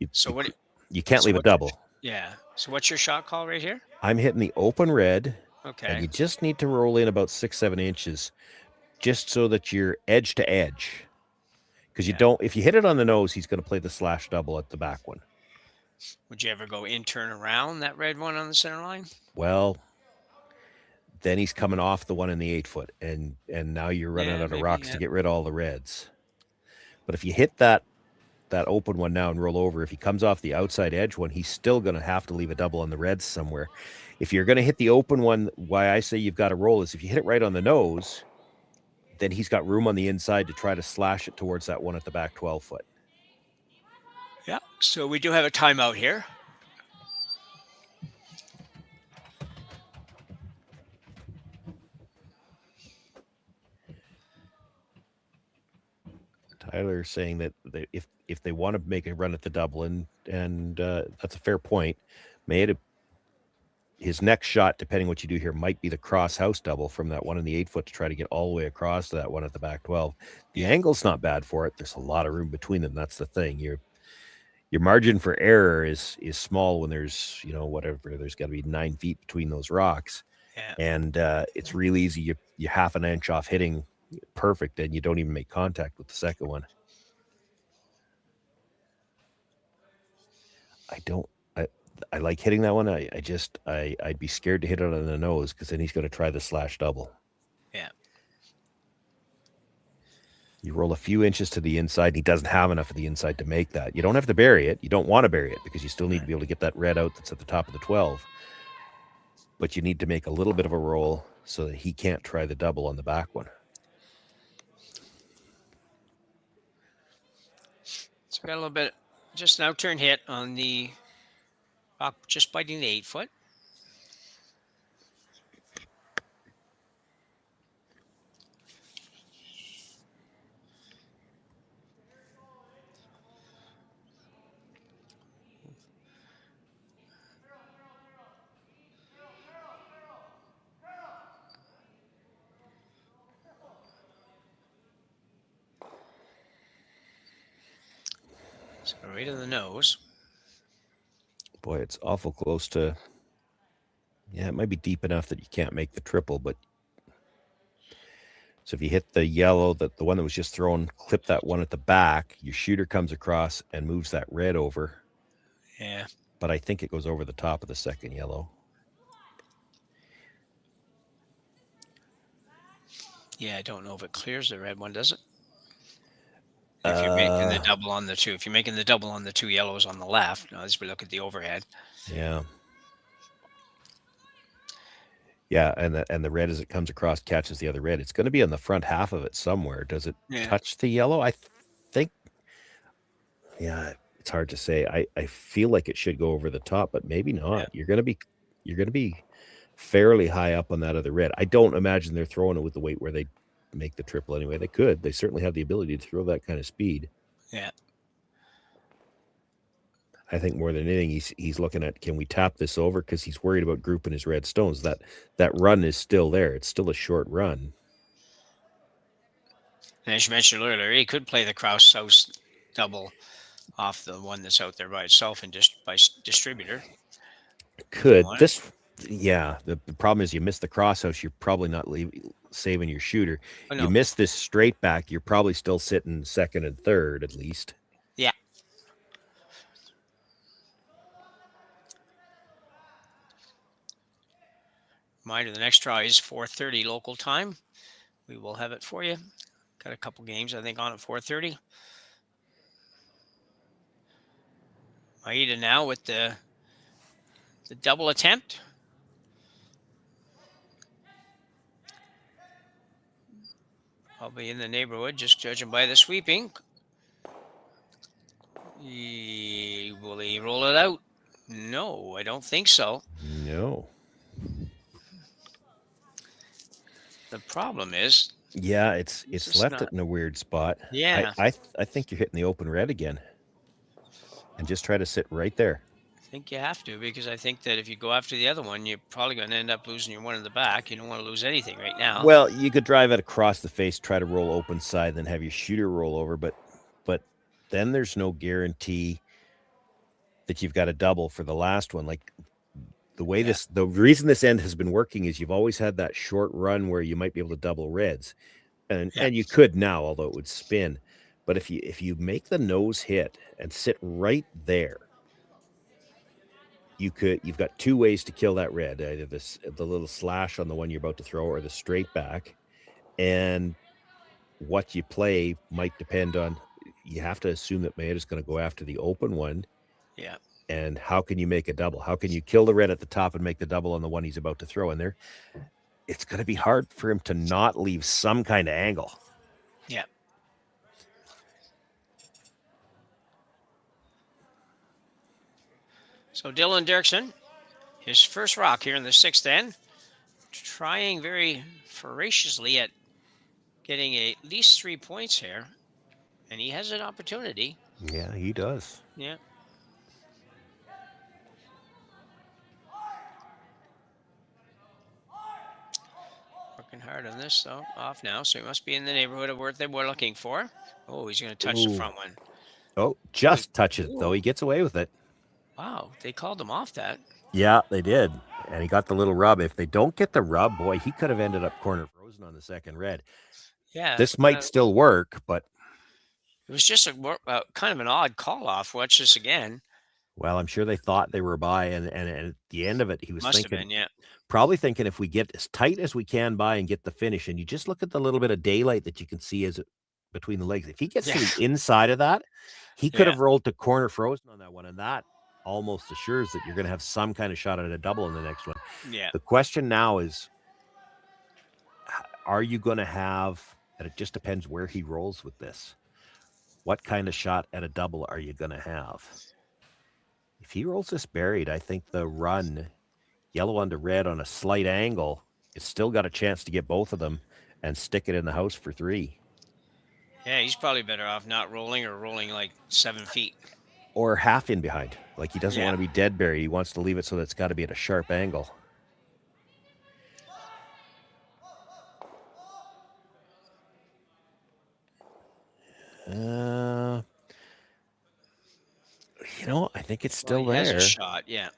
You can't leave a double. Yeah. So what's your shot call right here? I'm hitting the open red. Okay. And you just need to roll in about 6-7 inches just so that you're edge to edge. Because if you hit it on the nose, he's going to play the slash double at the back one. Would you ever go in, turn around that red one on the center line? Well, then he's coming off the one in the 8 foot, and now you're running out of rocks to get rid of all the reds. But if you hit that open one now and roll over, if he comes off the outside edge one, he's still going to have to leave a double on the reds somewhere. If you're going to hit the open one, why I say you've got to roll is if you hit it right on the nose, then he's got room on the inside to try to slash it towards that one at the back 12 foot. Yeah. So we do have a timeout here. Tyler saying that if they want to make a run at the double, and that's a fair point. Maeda, his next shot, depending what you do here, might be the cross house double from that one in the 8 foot to try to get all the way across to that one at the back 12. The angle's not bad for it. There's a lot of room between them. That's the thing. Your margin for error is small when there's, whatever, there's got to be 9 feet between those rocks. Yeah. And it's real easy. You half an inch off hitting perfect, and you don't even make contact with the second one. I like hitting that one. I'd be scared to hit it on the nose, because then he's going to try the slash double. Yeah. You roll a few inches to the inside, and he doesn't have enough of the inside to make that. You don't have to bury it. You don't want to bury it, because you still need to be able to get that red out that's at the top of the 12. But you need to make a little bit of a roll so that he can't try the double on the back one. So we got a little bit, just an out turn hit on the rock, just biting the 8 foot. So right in the nose. Boy, it's awful close to. Yeah, it might be deep enough that you can't make the triple, but. So if you hit the yellow, the one that was just thrown, clip that one at the back, your shooter comes across and moves that red over. Yeah. But I think it goes over the top of the second yellow. Yeah, I don't know if it clears the red one, does it? If you're making the double on the two. If you're making the double on the two yellows on the left, as we look at the overhead. Yeah. Yeah, and the red as it comes across catches the other red. It's going to be on the front half of it somewhere. Does it touch the yellow? I think. Yeah, it's hard to say. I feel like it should go over the top, but maybe not. Yeah. You're going to be fairly high up on that other red. I don't imagine they're throwing it with the weight where they make the triple anyway. They could. They certainly have the ability to throw that kind of speed. Yeah. I think more than anything, he's looking at, can we tap this over? Because he's worried about grouping his red stones. That run is still there. It's still a short run. And as you mentioned earlier, he could play the Kraus House double off the one that's out there by itself and just by distributor. Could. The problem is you miss the crosshouse, you're probably not saving your shooter. Oh, no. You miss this straight back, you're probably still sitting second and third at least. Yeah. Reminder, the next draw is 4:30 local time. We will have it for you. Got a couple games, I think, on at 4:30. Maeda now with the double attempt. Probably in the neighborhood, just judging by the sweeping. Will he roll it out? No, I don't think so. No. The problem is... Yeah, it's left it in a weird spot. Yeah. I think you're hitting the open red again. And just try to sit right there. I think you have to, because I think that if you go after the other one, you're probably going to end up losing your one in the back. You don't want to lose anything right now. Well, you could drive it across the face, try to roll open side, then have your shooter roll over, but then there's no guarantee that you've got a double for the last one. Like the reason this end has been working is you've always had that short run where you might be able to double reds, and you could now, although it would spin. But if you make the nose hit and sit right there, you've got two ways to kill that red, either the little slash on the one you're about to throw or the straight back. And what you play might depend on, you have to assume that Maeda's going to go after the open one. Yeah. And how can you make a double? How can you kill the red at the top and make the double on the one he's about to throw in there? It's going to be hard for him to not leave some kind of angle. Yeah. So Dylan Derksen, his first rock here in the sixth end, trying very voraciously at getting at least 3 points here, and he has an opportunity. Yeah, he does. Yeah. Working hard on this, though. Off now, so he must be in the neighborhood of what they were looking for. Oh, he's going to touch the front one. Oh, just touches it, though. He gets away with it. Wow, they called him off that. Yeah, they did. And he got the little rub. If they don't get the rub, boy, he could have ended up corner frozen on the second red. Yeah. This might still work, but... It was just a kind of an odd call off. Watch this again. Well, I'm sure they thought they were by, and at the end of it, he was Must thinking... have been, yeah. Probably thinking if we get as tight as we can by and get the finish, and you just look at the little bit of daylight that you can see between the legs. If he gets to the inside of that, he could have rolled to corner frozen on that one, and that almost assures that you're going to have some kind of shot at a double in the next one. Yeah. The question now is, are you going to have, and it just depends where he rolls with this, what kind of shot at a double are you going to have? If he rolls this buried, I think the run, yellow onto red on a slight angle, it's still got a chance to get both of them and stick it in the house for 3. Yeah, he's probably better off not rolling or rolling like 7 feet. Or half in behind. Like he doesn't want to be dead buried. He wants to leave it so that it's got to be at a sharp angle. I think it's still there. Has a shot, yeah.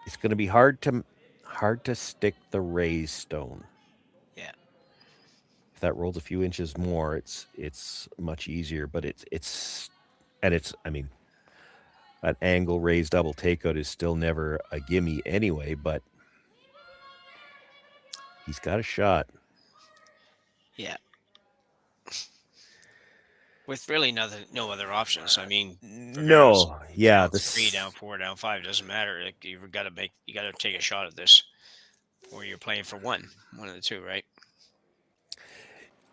It's going to be hard to stick the raised stone. Yeah. If that rolls a few inches more, it's much easier. But it's I mean, an angle raised double takeout is still never a gimme anyway. But he's got a shot. Yeah. With really no other options. I mean, no, yeah, this 3 down, 4 down, 5 doesn't matter. Like, you got to take a shot at this, or you're playing for one of the two, right?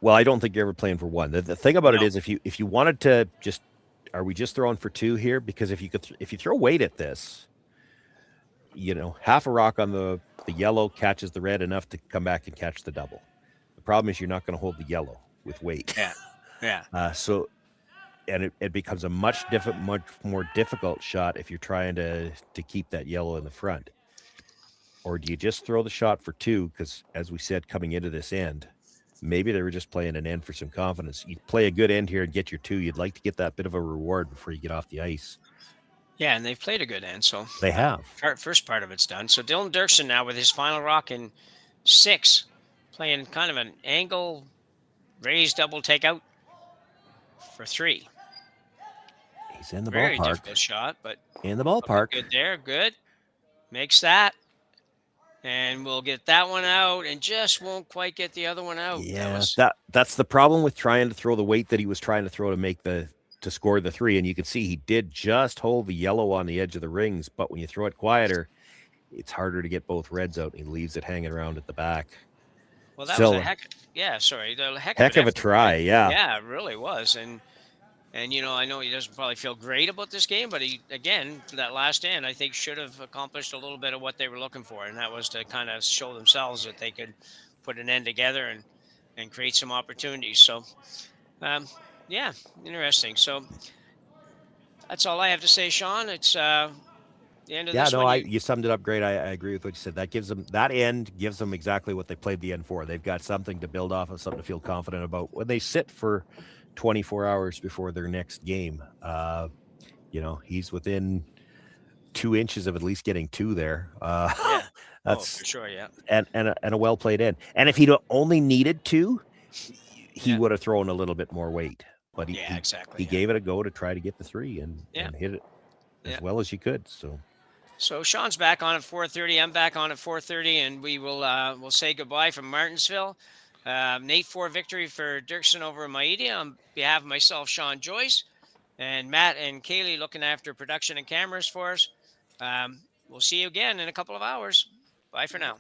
Well, I don't think you're ever playing for one. The thing about it is, if you wanted to just are we just throwing for 2 here? Because if you throw weight at this, half a rock on the yellow catches the red enough to come back and catch the double. The problem is you're not going to hold the yellow with weight. Yeah. And it becomes a much more difficult shot if you're trying to keep that yellow in the front. Or do you just throw the shot for 2? Because as we said, coming into this end, maybe they were just playing an end for some confidence. You play a good end here and get your 2. You'd like to get that bit of a reward before you get off the ice. Yeah, and they've played a good end, so they have. First part of it's done. So Dylan Derksen now with his final rock in 6, playing kind of an angle raised double takeout for 3. He's in the Very ballpark. Very difficult shot, but in the ballpark. Good there, good. Makes that. And we'll get that one out and just won't quite get the other one out. Yeah, that's the problem with trying to throw the weight that he was trying to throw to score the 3. And you can see he did just hold the yellow on the edge of the rings, but when you throw it quieter, it's harder to get both reds out, and he leaves it hanging around at the back. Well, that was a heck of a try. Yeah. Yeah, it really was. And I know he doesn't probably feel great about this game, but he, again, that last end, I think should have accomplished a little bit of what they were looking for. And that was to kind of show themselves that they could put an end together and create some opportunities. So, yeah, interesting. So that's all I have to say, Sean. It's the end of this one. You summed it up great. I agree with what you said. That end gives them exactly what they played the end for. They've got something to build off of, something to feel confident about. When they sit for 24 hours before their next game, he's within 2 inches of at least getting 2 there. That's for sure. Yeah. And a well played end. And if he'd only needed 2, he would have thrown a little bit more weight, but he gave it a go to try to get the 3 and hit it as well as you could. So Sean's back on at 4:30. I'm back on at 4:30, and we will we'll say goodbye from Martensville. An 8-4 victory for Derksen over Maeda on behalf of myself, Sean Joyce, and Matt and Kaylee looking after production and cameras for us. We'll see you again in a couple of hours. Bye for now.